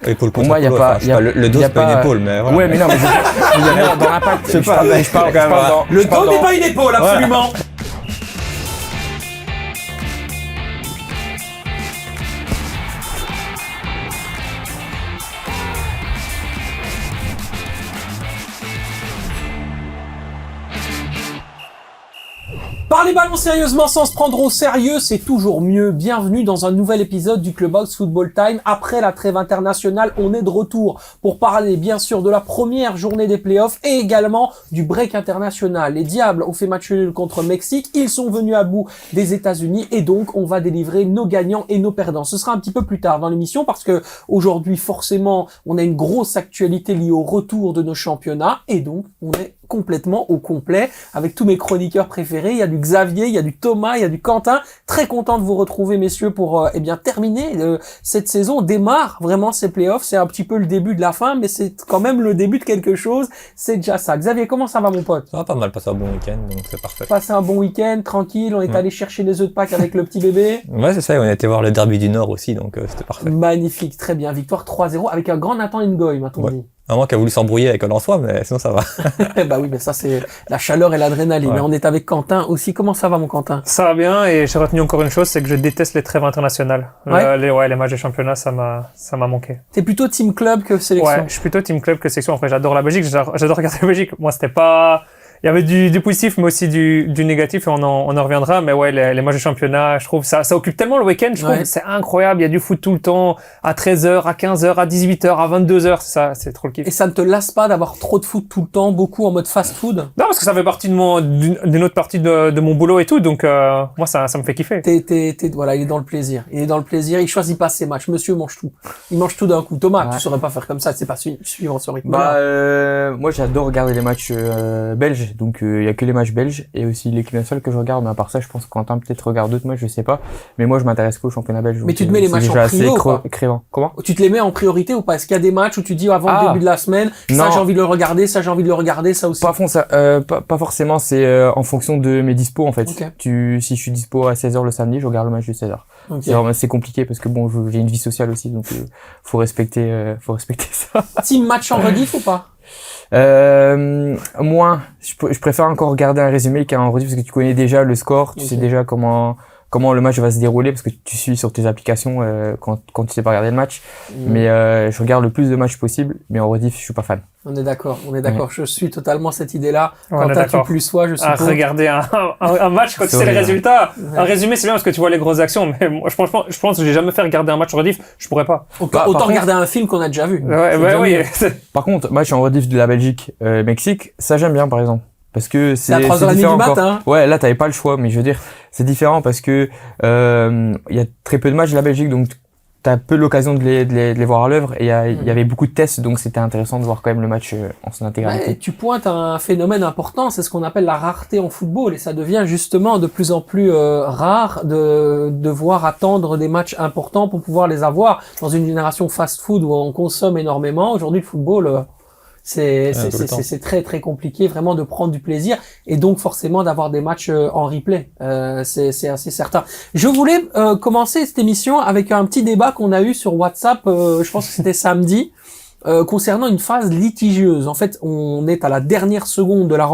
Épaule Pour contre moi, il y a épaule, pas, enfin, je sais pas, le dos, c'est pas une épaule, mais voilà. Ouais, mais non, mais dans l'impact, Je sais pas, mais je parle quand même. Le dos n'est pas une épaule, absolument. Parler ballon sérieusement sans se prendre au sérieux, c'est toujours mieux. Bienvenue dans un nouvel épisode du Clubhouse Football Time. Après la trêve internationale, on est de retour pour parler bien sûr de la première journée des playoffs et également du break international. Les Diables ont fait match nul contre Mexique. Ils sont venus à bout des États-Unis et donc on va délivrer nos gagnants et nos perdants. Ce sera un petit peu plus tard dans l'émission parce que aujourd'hui forcément on a une grosse actualité liée au retour de nos championnats et donc on est complètement au complet avec tous mes chroniqueurs préférés. Il y a du Xavier, il y a du Thomas, il y a du Quentin. Très content de vous retrouver messieurs pour terminer cette saison. On démarre vraiment ces playoffs. C'est un petit peu le début de la fin, mais c'est quand même le début de quelque chose. C'est déjà ça. Xavier, comment ça va mon pote? Ça va pas mal, passer un bon week-end, donc c'est parfait. Passer un bon week-end, tranquille. On est allé chercher les œufs de Pâques avec le petit bébé. Ouais, c'est ça. On a été voir le derby du Nord aussi, donc c'était parfait. Magnifique, très bien. Victoire 3-0 avec un grand Nathan Ngoy, m'a-t-on dit. À moins qu'elle a voulu s'embrouiller avec Lensois, mais sinon ça va. Bah oui, mais ça c'est la chaleur et l'adrénaline. Ouais. On est avec Quentin aussi. Comment ça va mon Quentin? Ça va bien et j'ai retenu encore une chose, c'est que je déteste les trêves internationales. Ouais. Les matchs de championnat, ça m'a manqué. T'es plutôt team club que sélection? Ouais, je suis plutôt team club que sélection. Après, j'adore la Belgique, j'adore regarder la Belgique. Moi, c'était pas... Il y avait du positif, mais aussi du négatif, et on en reviendra. Mais ouais, les matchs de championnat, je trouve, ça occupe tellement le week-end, je trouve, c'est incroyable. Il y a du foot tout le temps, à 13h, à 15h, à 18h, à 22h, c'est trop le kiff. Et ça ne te lasse pas d'avoir trop de foot tout le temps, beaucoup en mode fast-food? Non, parce que ça fait partie d'une autre partie de mon boulot et tout, donc, moi, ça me fait kiffer. Voilà, il est dans le plaisir. Il choisit pas ses matchs. Monsieur mange tout. Il mange tout d'un coup. Thomas, tu saurais pas faire comme ça, c'est pas suivant ce rythme. Moi, j'adore regarder les matchs, belges. Donc il y a que les matchs belges et aussi l'équipe nationale que je regarde, mais à part ça je pense que Quentin peut-être regarde d'autres matchs, je sais pas, mais moi je m'intéresse qu'au championnat belge. Mais tu te mets les matchs en prio ou Comment tu te les mets en priorité ou pas? Est-ce qu'il y a des matchs où tu dis avant le début de la semaine, ça j'ai envie de le regarder, ça j'ai envie de le regarder, ça aussi? Pas forcément, c'est en fonction de mes dispos en fait. Si je suis dispo à 16h le samedi, je regarde le match de 16h. C'est compliqué parce que bon, j'ai une vie sociale aussi, donc faut respecter ça. Team match en rediff ou pas? Moins. Je préfère encore regarder un résumé qu'un rediff parce que tu connais déjà le score, tu sais déjà comment le match va se dérouler parce que tu suis sur tes applications quand tu sais pas regarder le match. Mais je regarde le plus de matchs possible, mais en rediff je suis pas fan. On est d'accord. Je suis totalement cette idée-là. Quand tu plus sois, je suis regarder un match quand tu sais les résultats. Un résumé, c'est bien parce que tu vois les grosses actions, mais moi, je pense que j'ai jamais fait regarder un match en rediff, je pourrais pas. Autant regarder un film qu'on a déjà vu. Oui. Par contre, match en rediff de la Belgique, Mexique, ça j'aime bien par exemple. Parce que c'est à 3h30 du matin. Ouais, là t'avais pas le choix, mais je veux dire, c'est différent parce que il y a très peu de matchs de la Belgique, donc t'as peu l'occasion de les voir à l'œuvre et il y avait beaucoup de tests, donc c'était intéressant de voir quand même le match en son intégralité. Ouais, tu pointes à un phénomène important, c'est ce qu'on appelle la rareté en football et ça devient justement de plus en plus rare de devoir attendre des matchs importants pour pouvoir les avoir dans une génération fast-food où on consomme énormément. Aujourd'hui, le football c'est très très compliqué vraiment de prendre du plaisir et donc forcément d'avoir des matchs en replay. C'est assez certain. Je voulais commencer cette émission avec un petit débat qu'on a eu sur WhatsApp, je pense que c'était samedi, concernant une phase litigieuse. En fait, on est à la dernière seconde de la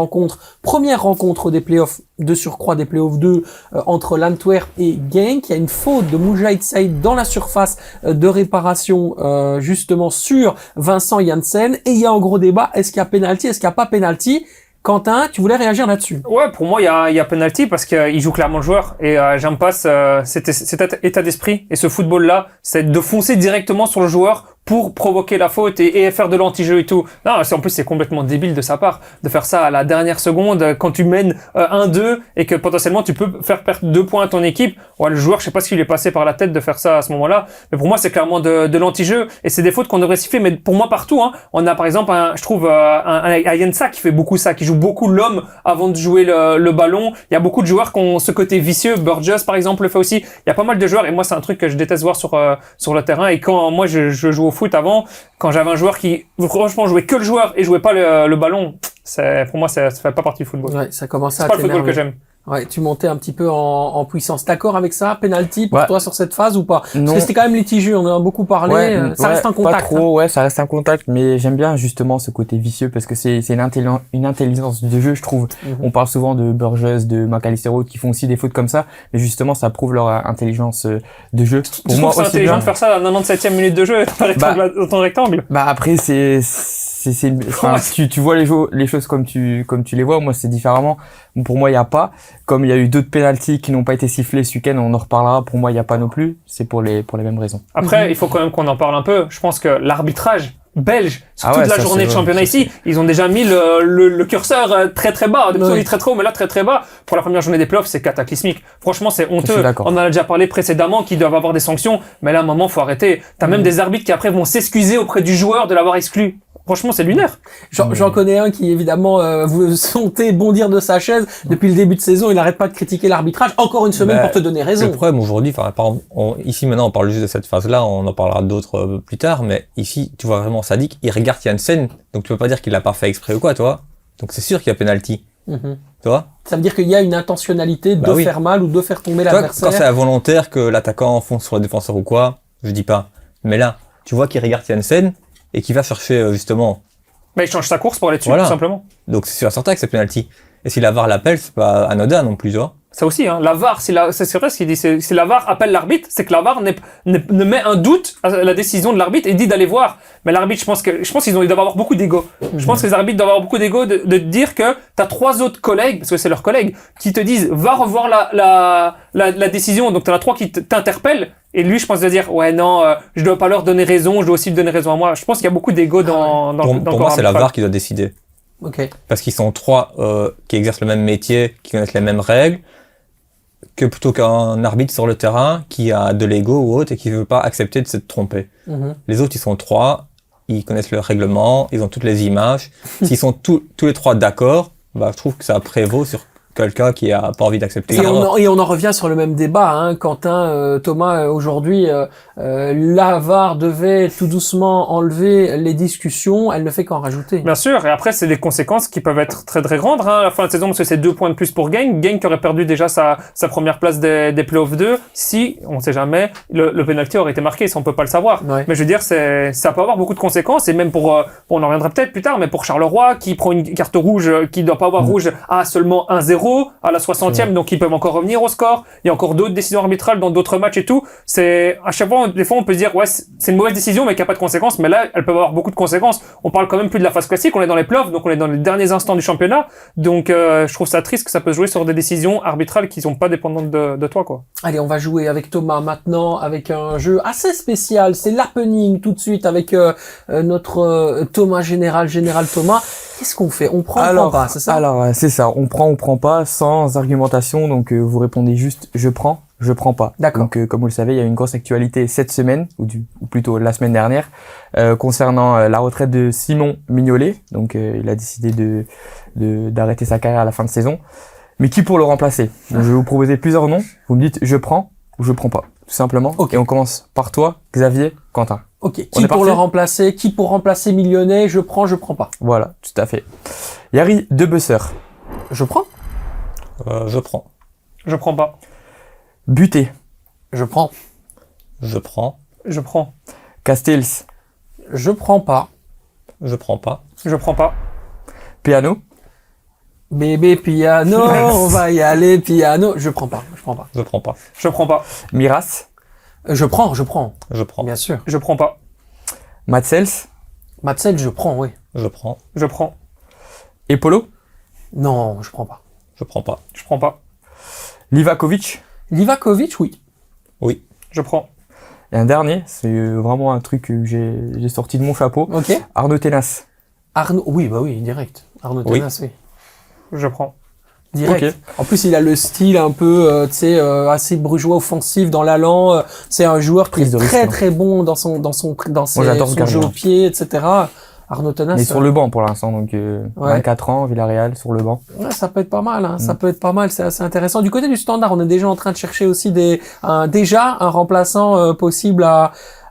première rencontre des playoffs, de surcroît des playoffs 2, entre l'Antwerp et Genk. Il y a une faute de Moujahid Saïd dans la surface de réparation, justement sur Vincent Janssen. Et il y a un gros débat, est-ce qu'il y a penalty, est-ce qu'il n'y a pas penalty? Quentin, tu voulais réagir là-dessus? Ouais, pour moi, il y a penalty parce qu'il joue clairement le joueur et j'aime pas cet état d'esprit et ce football-là, c'est de foncer directement sur le joueur pour provoquer la faute et faire de l'anti-jeu et tout. Non, en plus, c'est complètement débile de sa part de faire ça à la dernière seconde quand tu mènes 1-2 et que potentiellement tu peux faire perdre 2 points à ton équipe. Ouais, le joueur, je sais pas ce qu'il est passé par la tête de faire ça à ce moment-là, mais pour moi, c'est clairement de l'anti-jeu et c'est des fautes qu'on devrait siffler. Mais pour moi, partout, hein, on a par exemple, je trouve, un Yensa qui fait beaucoup ça, qui joue beaucoup l'homme avant de jouer le ballon. Il y a beaucoup de joueurs qui ont ce côté vicieux. Burgess, par exemple, le fait aussi. Il y a pas mal de joueurs et moi, c'est un truc que je déteste voir sur le terrain. Et quand moi, je joue au foot avant, quand j'avais un joueur qui franchement jouait que le joueur et jouait pas le ballon, pour moi ça fait pas partie du football. Ouais, ça commence à c'est pas le football que j'aime. Ouais, tu montais un petit peu en puissance. D'accord avec ça? Penalty pour Ouais. toi sur cette phase ou pas? Parce Non. que c'était quand même litigieux, on en a beaucoup parlé. Ça reste un contact. Pas trop, ouais, ça reste un contact, mais j'aime bien justement ce côté vicieux parce que c'est une intelligence de jeu, je trouve. Mhm. On parle souvent de Burgess, de McAllister qui font aussi des fautes comme ça, mais justement ça prouve leur intelligence de jeu. Tu trouves que c'est aussi intelligent bien. de faire ça à la 97e minute de jeu dans ton rectangle? Bah après enfin, tu vois les choses comme tu les vois. Moi c'est différemment. Pour moi il y a pas. Comme il y a eu d'autres pénaltys qui n'ont pas été sifflés ce week-end, on en reparlera. Pour moi il y a pas non plus. C'est pour les mêmes raisons. Après, il faut quand même qu'on en parle un peu. Je pense que l'arbitrage belge, sur toute la ça, journée de c'est championnat vrai. ici, ils ont déjà mis le curseur très très bas. Depuis, on dit très très haut, mais là très très bas. Pour la première journée des playoffs, c'est cataclysmique. Franchement, c'est Je suis honteux. d'accord. On en a déjà parlé précédemment qu'ils doivent avoir des sanctions, mais là, à un moment, faut arrêter. T'as même des arbitres qui après vont s'excuser auprès du joueur de l'avoir exclu. Franchement, c'est lunaire. J'en connais un qui évidemment vous sentez bondir de sa chaise depuis le début de saison. Il n'arrête pas de critiquer l'arbitrage. Encore une semaine pour te donner raison. Le problème aujourd'hui, enfin, par exemple, ici maintenant on parle juste de cette phase-là, on en parlera d'autres plus tard, mais ici tu vois vraiment Sadik, il regarde Janssen, donc tu peux pas dire qu'il l'a pas fait exprès ou quoi, tu vois. Donc c'est sûr qu'il y a penalty, Mhm. tu vois. Ça veut dire qu'il y a une intentionnalité de oui. faire mal ou de faire tomber Tu vois, l'adversaire. quand c'est involontaire que l'attaquant fonce sur le défenseur ou quoi, je dis pas. Mais là, tu vois qu'il regarde Janssen et qu'il va chercher justement. Mais il change sa course pour aller dessus, Voilà. tout simplement. Donc c'est sûr à certain que c'est penalty. Et si la VAR l'appelle, c'est pas anodin non plus, tu vois. Ça aussi, hein. La VAR, c'est vrai ce qu'il dit. Si la VAR appelle l'arbitre, c'est que la VAR ne met un doute à la décision de l'arbitre et dit d'aller voir. Mais l'arbitre, je pense qu'ils doivent avoir beaucoup d'ego. Je pense que les arbitres doivent avoir beaucoup d'ego de dire que t'as 3 autres collègues, parce que c'est leurs collègues, qui te disent, va revoir la décision. Donc t'en as 3 qui t'interpellent. Et lui, je pense, de dire, ouais, non, je dois pas leur donner raison, je dois aussi lui donner raison à moi. Je pense qu'il y a beaucoup d'ego dans le Pour moi, c'est la arbitral. VAR qui doit décider. Ok. Parce qu'ils sont 3 qui exercent le même métier, qui connaissent les mêmes règles, que plutôt qu'un arbitre sur le terrain qui a de l'ego ou autre et qui veut pas accepter de se tromper. Mhm. Les autres, ils sont 3, ils connaissent le règlement, ils ont toutes les images. S'ils sont tous les 3 d'accord, bah, je trouve que ça prévaut sur quelqu'un qui a pas envie d'accepter. Et on en revient sur le même débat, hein, Quentin, Thomas, aujourd'hui, la VAR devait tout doucement enlever les discussions, elle ne fait qu'en rajouter. Bien sûr, et après, c'est des conséquences qui peuvent être très très grandes, hein, à la fin de saison, parce que c'est 2 points de plus pour Genk. Genk qui aurait perdu déjà sa première place des playoffs 2, si, on sait jamais, le penalty aurait été marqué, ça on peut pas le savoir. Ouais. Mais je veux dire, ça peut avoir beaucoup de conséquences, et même on en reviendra peut-être plus tard, mais pour Charleroi, qui prend une carte rouge, qui doit pas avoir rouge à seulement 1-0, à la 60e, donc ils peuvent encore revenir au score. Il y a encore d'autres décisions arbitrales dans d'autres matchs et tout. C'est, à chaque fois, des fois, on peut se dire, ouais, c'est une mauvaise décision, mais qui a pas de conséquences. Mais là, elles peuvent avoir beaucoup de conséquences. On parle quand même plus de la phase classique. On est dans les playoffs, donc on est dans les derniers instants du championnat. Donc, je trouve ça triste que ça peut se jouer sur des décisions arbitrales qui sont pas dépendantes de toi, quoi. Allez, on va jouer avec Thomas maintenant, avec un jeu assez spécial. C'est l'happening tout de suite avec notre Thomas Général Thomas. Qu'est-ce qu'on fait? On prend, on prend pas, c'est ça? Alors, c'est ça. On prend pas, sans argumentation. Donc, vous répondez juste, je prends pas. D'accord. Donc, comme vous le savez, il y a une grosse actualité cette semaine, ou plutôt la semaine dernière, concernant la retraite de Simon Mignolet. Donc, il a décidé d'arrêter sa carrière à la fin de saison. Mais qui pour le remplacer? Donc, je vais vous proposer plusieurs noms. Vous me dites, je prends ou je prends pas. Tout simplement. Ok. Et on commence par toi, Xavier, Quentin. Ok. On Qui est pour parti le remplacer? Qui pour remplacer Millionnet? Je prends pas. Voilà, tout à fait. Yari Debusser, Je prends. Je prends. Je prends pas. Buté, Je prends. Je prends. Je prends. Castells, Je prends pas. Je prends pas. Je prends pas. Piano, Bébé piano, on va y aller piano. Je prends pas. Je prends pas. Je prends pas. Miras, Je prends. Je prends. Bien sûr. Je prends pas. Matsels Matsel, je prends, oui. Je prends. Je prends. et Polo, Non, je prends pas. Je prends pas. Je prends pas. Livakovic. Livakovic, oui. Oui. Je prends. Et un dernier, c'est vraiment un truc que j'ai sorti de mon chapeau. Ok. Arnaud Tenas. Arnaud, oui, bah oui, direct. Arnaud Oui. Tenas, oui. Je prends. Direct. Ok. En plus, il a le style un peu, tu sais, assez bourgeois offensif dans l'allant. C'est un joueur qui Prise est de risque, très hein. très bon dans son j'adore ce son jeu gardien. au pied, etc. Arnaud Tenas. Mais sur le banc pour l'instant, donc Ouais. 24 ans, Villarreal, sur le banc. Ouais, ça peut être pas mal, hein. Ça peut être pas mal, c'est assez intéressant. Du côté du Standard, on est déjà en train de chercher aussi déjà un remplaçant possible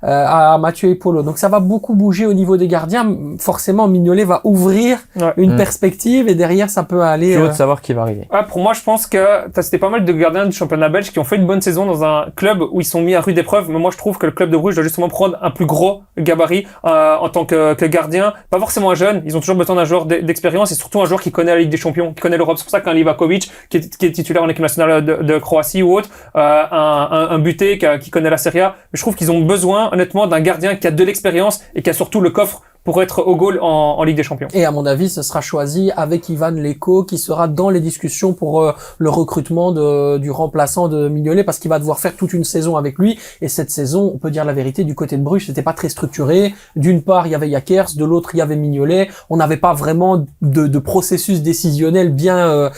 à Mathieu Epolo. Donc ça va beaucoup bouger au niveau des gardiens. Forcément, Mignolet va ouvrir une perspective et derrière ça peut aller. J'ai hâte de savoir qui va arriver. Pour moi, je pense que c'était pas mal de gardiens du championnat belge qui ont fait une bonne saison dans un club où ils sont mis à rude épreuve. Mais moi, je trouve que le club de Bruges doit justement prendre un plus gros gabarit en tant que gardien. Pas forcément un jeune. Ils ont toujours besoin d'un joueur d'expérience et surtout un joueur qui connaît la Ligue des Champions, qui connaît l'Europe. C'est pour ça qu'un Livakovic qui est titulaire en équipe nationale de Croatie ou autre, un Buté qui connaît la Serie A. Mais je trouve qu'ils ont besoin, honnêtement, d'un gardien qui a de l'expérience et qui a surtout le coffre pour être au goal en Ligue des Champions. Et à mon avis, ce sera choisi avec Ivan Leko qui sera dans les discussions pour le recrutement du remplaçant de Mignolet parce qu'il va devoir faire toute une saison avec lui. Et cette saison, on peut dire la vérité, du côté de Bruges, c'était pas très structuré. D'une part, il y avait Jakers, de l'autre, il y avait Mignolet. On n'avait pas vraiment de processus décisionnel bien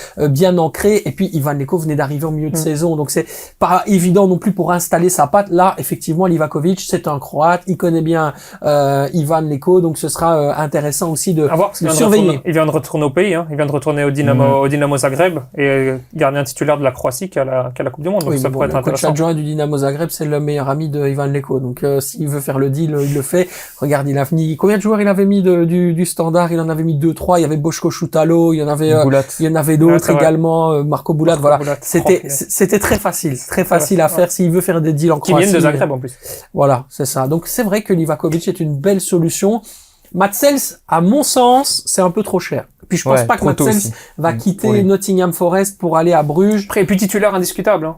ancré. Et puis, Ivan Leko venait d'arriver au milieu de saison. Donc, c'est pas évident non plus pour installer sa patte. Là, effectivement, Livakovic, c'est un Croate. Il connaît bien Ivan Leko. Donc, ce sera intéressant aussi de surveiller. Il vient de retourner au pays, il vient de retourner au Dynamo Zagreb et gardien titulaire de la Croatie qui a la Coupe du Monde. Donc ça pourrait être intéressant. Le coach adjoint du Dynamo Zagreb, c'est le meilleur ami de Ivan Leko. Donc s'il veut faire le deal, il le fait. Regarde, il a fini. Combien de joueurs il avait mis du Standard? Il en avait mis 2-3. Il y avait Boško Šutalo, il y en avait d'autres également. Marco Boulat, voilà. C'était très facile à faire s'il veut faire des deals en Croatie. Qui viennent de Zagreb en plus. Voilà, c'est ça. Donc c'est vrai que Livakovic est une belle solution. Matsels, à mon sens, c'est un peu trop cher. Puis je pense pas que Matsels va quitter Nottingham Forest pour aller à Bruges. Après, et puis titulaire indiscutable.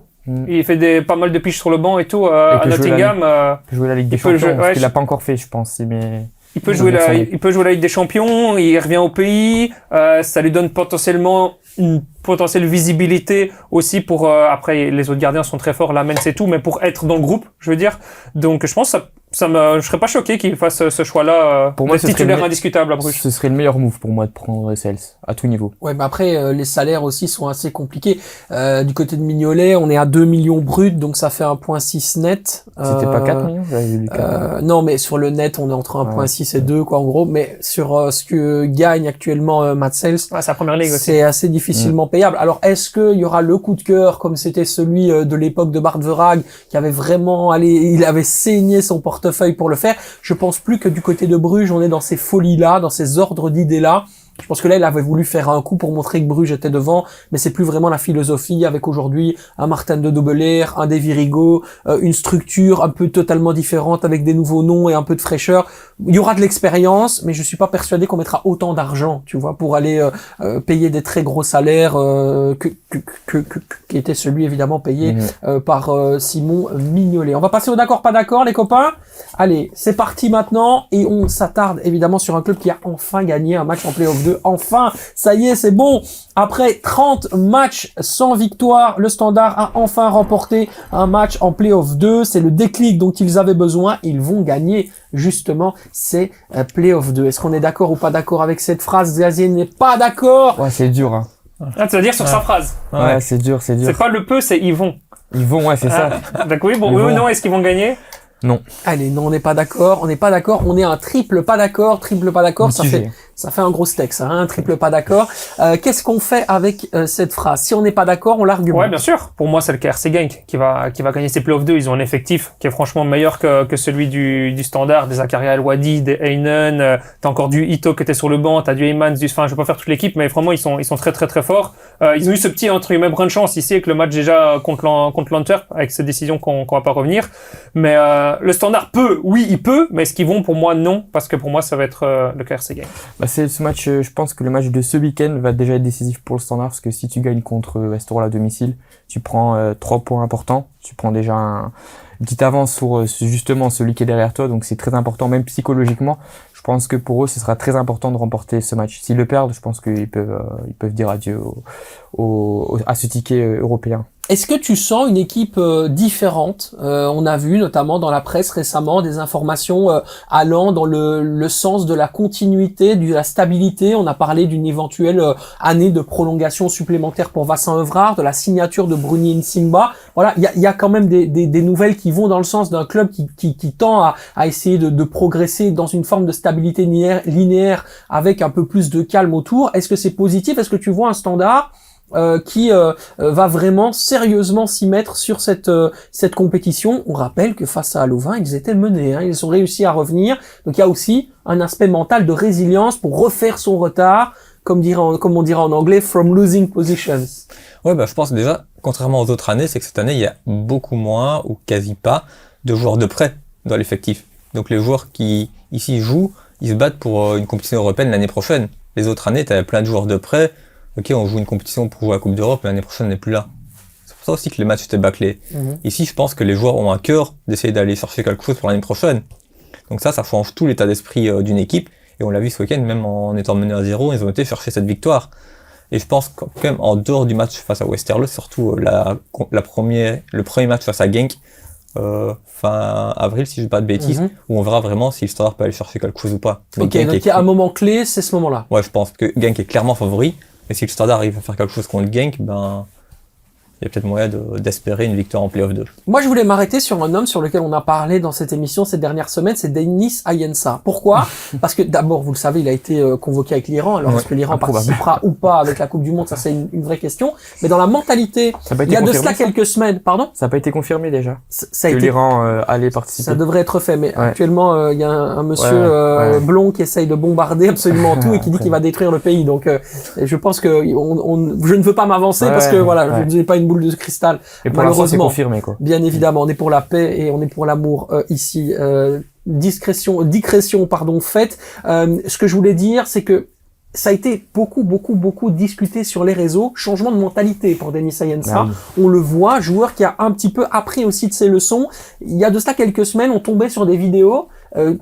Il fait pas mal de piches sur le banc et tout à Nottingham. Il peut jouer la Ligue des Champions, parce qu'il l'a pas encore fait, je pense. Mais il peut jouer la Ligue des Champions. Il revient au pays. Ça lui donne potentiellement une potentielle visibilité aussi pour après les autres gardiens sont très forts, Lamens et tout, mais pour être dans le groupe, je veux dire. Donc je pense je serais pas choqué qu'il fasse ce choix-là. Pour moi, titulaire indiscutable à Bruges. Ce serait le meilleur move pour moi de prendre Sels à tout niveau. Ouais, mais après les salaires aussi sont assez compliqués. Du côté de Mignolet, on est à 2 millions bruts, donc ça fait 1.6 net. C'était pas 4 millions, j'avais vu 4. Non, mais sur le net, on est entre 1.6 et 2 quoi en gros, mais sur ce que gagne actuellement Matsels, c'est la première ligue aussi. C'est assez difficilement payable. Alors est-ce que il y aura le coup de cœur comme c'était celui de l'époque de Bart Verhaeghe qui avait vraiment il avait saigné son portefeuille pour le faire? Je pense plus que du côté de Bruges, on est dans ces folies-là, dans ces ordres d'idées-là. Je pense que là, il avait voulu faire un coup pour montrer que Bruges était devant, mais c'est plus vraiment la philosophie avec aujourd'hui un Martin de Dobbelaere, un Davy Rigaud, une structure un peu totalement différente avec des nouveaux noms et un peu de fraîcheur. Il y aura de l'expérience, mais je suis pas persuadé qu'on mettra autant d'argent, tu vois, pour aller payer des très gros salaires qui était celui évidemment payé par Simon Mignolet. On va passer au d'accord pas d'accord les copains. Allez, c'est parti maintenant et on s'attarde évidemment sur un club qui a enfin gagné un match en play-off 2. Enfin, ça y est, c'est bon. Après 30 matchs sans victoire, le Standard a enfin remporté un match en play-off 2. C'est le déclic dont ils avaient besoin. Ils vont gagner justement ces play-off 2. Est-ce qu'on est d'accord ou pas d'accord avec cette phrase? Xavier n'est pas d'accord. Ouais, c'est dur, tu vas dire sur sa phrase. Ouais, c'est dur. C'est pas le peu, c'est ils vont. Ils vont, c'est ça. D'accord, oui, bon, eux, non, est-ce qu'ils vont gagner? Non. Allez, non, on n'est pas d'accord. On n'est pas d'accord. On est un triple pas d'accord. Triple pas d'accord, ça fait un gros steak, ça, un triple pas d'accord. Qu'est-ce qu'on fait avec cette phrase? Si on n'est pas d'accord, on l'argumente. Ouais, bien sûr. Pour moi, c'est le KRC Genk qui va gagner ces playoffs 2. Ils ont un effectif qui est franchement meilleur que celui du Standard, des Zakaria El Wadi, des Heinen. T'as encore du Ito qui était sur le banc, t'as du Heymans, enfin, je vais pas faire toute l'équipe, mais vraiment, ils sont très très très forts. Ils ont eu ce petit, entre guillemets, brin de chance ici avec le match déjà contre l'Antwerp, avec cette décision qu'on va pas revenir. Mais, le Standard peut, oui, il peut, mais est-ce qu'ils vont? Pour moi, non, parce que pour moi, ça va être le KRC Genk. C'est ce match, je pense que le match de ce week-end va déjà être décisif pour le Standard, parce que si tu gagnes contre Estoril à domicile, tu prends 3 points importants, tu prends déjà une petite avance sur justement celui qui est derrière toi, donc c'est très important, même psychologiquement. Je pense que pour eux, ce sera très important de remporter ce match. S'ils le perdent, je pense qu'ils peuvent dire adieu à ce ticket européen. Est-ce que tu sens une équipe différente? On a vu notamment dans la presse récemment des informations allant dans le sens de la continuité, de la stabilité. On a parlé d'une éventuelle année de prolongation supplémentaire pour Vincent Evrard, de la signature de Bruni Nsimba. Voilà, il y a quand même des nouvelles qui vont dans le sens d'un club qui tend à essayer de progresser dans une forme de stabilité linéaire avec un peu plus de calme autour. Est-ce que c'est positif? Est-ce que tu vois un Standard qui va vraiment sérieusement s'y mettre sur cette compétition. On rappelle que face à Louvain, ils étaient menés, hein, ils ont réussi à revenir. Donc il y a aussi un aspect mental de résilience pour refaire son retard, comme on dirait en anglais, from losing positions. Ouais, je pense déjà, contrairement aux autres années, c'est que cette année, il y a beaucoup moins ou quasi pas de joueurs de prêt dans l'effectif. Donc les joueurs qui ici jouent, ils se battent pour une compétition européenne l'année prochaine. Les autres années, t'avais plein de joueurs de prêt. Ok, on joue une compétition pour jouer à la Coupe d'Europe, mais l'année prochaine, on n'est plus là. C'est pour ça aussi que les matchs étaient bâclés. Ici, je pense que les joueurs ont un cœur d'essayer d'aller chercher quelque chose pour l'année prochaine. Donc ça change tout l'état d'esprit d'une équipe. Et on l'a vu ce week-end, même en étant mené à 0, ils ont été chercher cette victoire. Et je pense quand même, en dehors du match face à Westerlo, surtout le premier match face à Genk, fin avril, si je dis pas de bêtises, où on verra vraiment si le Standard peut aller chercher quelque chose ou pas. Ok, donc il y a un moment clé, c'est ce moment-là. Ouais, je pense que Genk est clairement favori. Mais si le Standard arrive à faire quelque chose contre Genk, il y a peut-être moyen d'espérer une victoire en Play-off 2. Moi, je voulais m'arrêter sur un homme sur lequel on a parlé dans cette émission ces dernières semaines, c'est Denis Ayensa. Pourquoi? Parce que d'abord, vous le savez, il a été convoqué avec l'Iran. Alors, est-ce que l'Iran participera ou pas avec la Coupe du Monde? Ça, c'est une vraie question. Mais dans la mentalité, il y a de cela quelques semaines, pardon? Ça n'a pas été confirmé déjà. Ça a que été... l'Iran allait participer. Ça devrait être fait, mais actuellement, il y a un monsieur blond qui essaye de bombarder absolument tout et qui dit qu'il va détruire le pays. Donc, je pense que je ne veux pas m'avancer parce que voilà, je n'ai pas une boule de cristal. Et pour l'instant, c'est confirmé, quoi. Bien évidemment, on est pour la paix et on est pour l'amour ici. Discrétion faite. Ce que je voulais dire, c'est que ça a été beaucoup discuté sur les réseaux. Changement de mentalité pour Denis Ayensa. On le voit, joueur qui a un petit peu appris aussi de ses leçons. Il y a de cela quelques semaines, on tombait sur des vidéos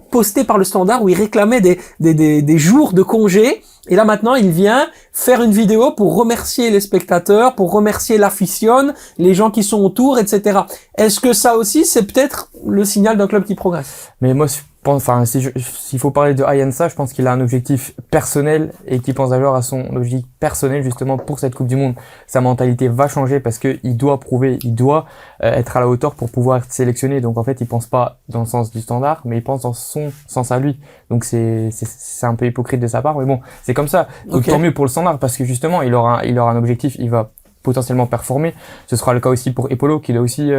postées par le Standard où il réclamait des jours de congé. Et là maintenant, il vient faire une vidéo pour remercier les spectateurs, pour remercier l'afición, les gens qui sont autour, etc. Est-ce que ça aussi, c'est peut-être le signal d'un club qui progresse? Mais moi, je pense, s'il faut parler de Ayensa, je pense qu'il a un objectif personnel et qu'il pense d'abord à son objectif personnel justement pour cette Coupe du Monde. Sa mentalité va changer parce que il doit prouver, il doit être à la hauteur pour pouvoir être sélectionné. Donc en fait, il pense pas dans le sens du Standard, mais il pense dans son sens à lui. Donc c'est un peu hypocrite de sa part, mais bon, c'est comme ça. Donc tant mieux pour le Standard parce que justement, il aura un objectif, il va potentiellement performer. Ce sera le cas aussi pour Epolo, qui a aussi,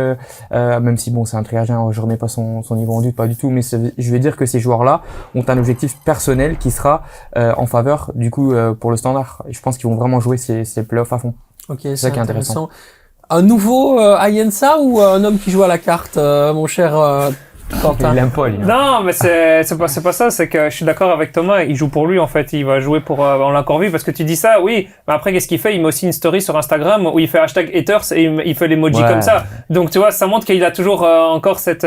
même si bon, c'est un triagien, je remets pas son niveau en doute, pas du tout, mais je vais dire que ces joueurs-là ont un objectif personnel qui sera en faveur, du coup, pour le Standard. Et je pense qu'ils vont vraiment jouer ces playoffs à fond. Ok, c'est ça qui est intéressant. Un nouveau Ayensa ou un homme qui joue à la carte, mon cher Quentin? Il aime pas, lui. Non, mais c'est pas ça, c'est que je suis d'accord avec Thomas, il joue pour lui, en fait, il va jouer pour, on l'a encore vu, parce que tu dis ça, oui, mais après, qu'est-ce qu'il fait? Il met aussi une story sur Instagram où il fait #haters et il fait l'emoji comme ça. Donc, tu vois, ça montre qu'il a toujours encore cette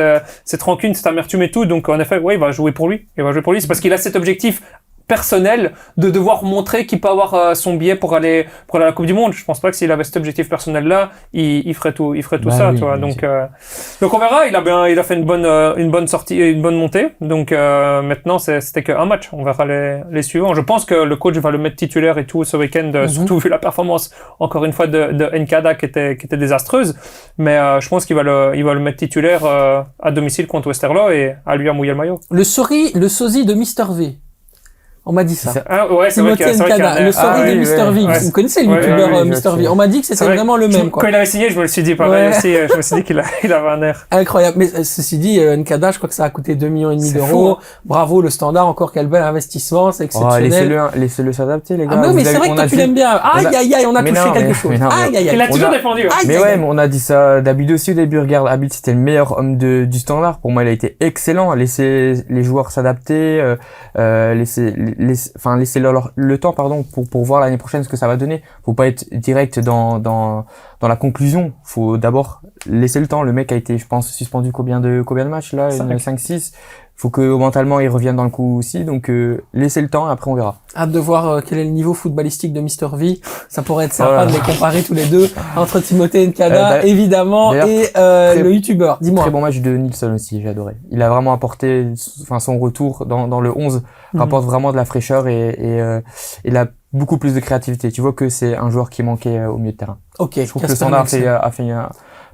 rancune, cette amertume et tout. Donc, en effet, oui, il va jouer pour lui. C'est parce qu'il a cet objectif personnel de devoir montrer qu'il peut avoir son billet pour aller à la Coupe du Monde. Je pense pas que s'il avait cet objectif personnel là, il ferait tout ça, tu vois. Donc on verra, il a fait une bonne sortie, une bonne montée. Donc maintenant c'était qu'un match, on verra les suivants. Je pense que le coach va le mettre titulaire et tout ce week-end, surtout vu la performance encore une fois de Nkada qui était désastreuse, mais je pense qu'il va le mettre titulaire à domicile contre Westerlo et à lui à mouiller le maillot. Le sosie de Mr V. On m'a dit ça. C'est vrai qu'il y a le story de Mr. V. Vous connaissez le youtubeur Mr. V. On m'a dit que c'était vraiment le même, quoi. Quand il avait signé, je me le suis dit pareil aussi. Je me suis dit qu'il avait un air. Incroyable. Mais ceci dit, Nkada, je crois que ça a coûté 2,5 millions d'euros. Bravo, le Standard. Encore quel bel investissement. C'est exceptionnel. Laissez-le s'adapter, les gars. Ah, mais c'est vrai que toi, tu l'aimes bien. Aïe, on a touché quelque chose. Aïe. Il a toujours défendu. Mais ouais, mais on a dit ça d'Abid aussi au début. Regarde, Abid, c'était le meilleur homme du Standard. Pour moi, il a été excellent. Laisser les joueurs s'adapter, laisser leur le temps pour voir l'année prochaine ce que ça va donner. Faut pas être direct dans la conclusion. Faut d'abord laisser le temps. Le mec a été, je pense, suspendu combien de matchs là? 5-6. Faut que mentalement il revienne dans le coup aussi. Donc laissez le temps, après on verra. Hâte de voir quel est le niveau footballistique de Mr. V. Ça pourrait être sympa de les comparer tous les deux entre Timothée Nkada évidemment et le youtubeur. Dis-moi. Très bon match de Nilsson aussi, j'ai adoré. Il a vraiment apporté, son retour dans le 11 rapporte vraiment de la fraîcheur et il a beaucoup plus de créativité. Tu vois que c'est un joueur qui manquait au milieu de terrain. Ok. Je trouve que le Standard a fait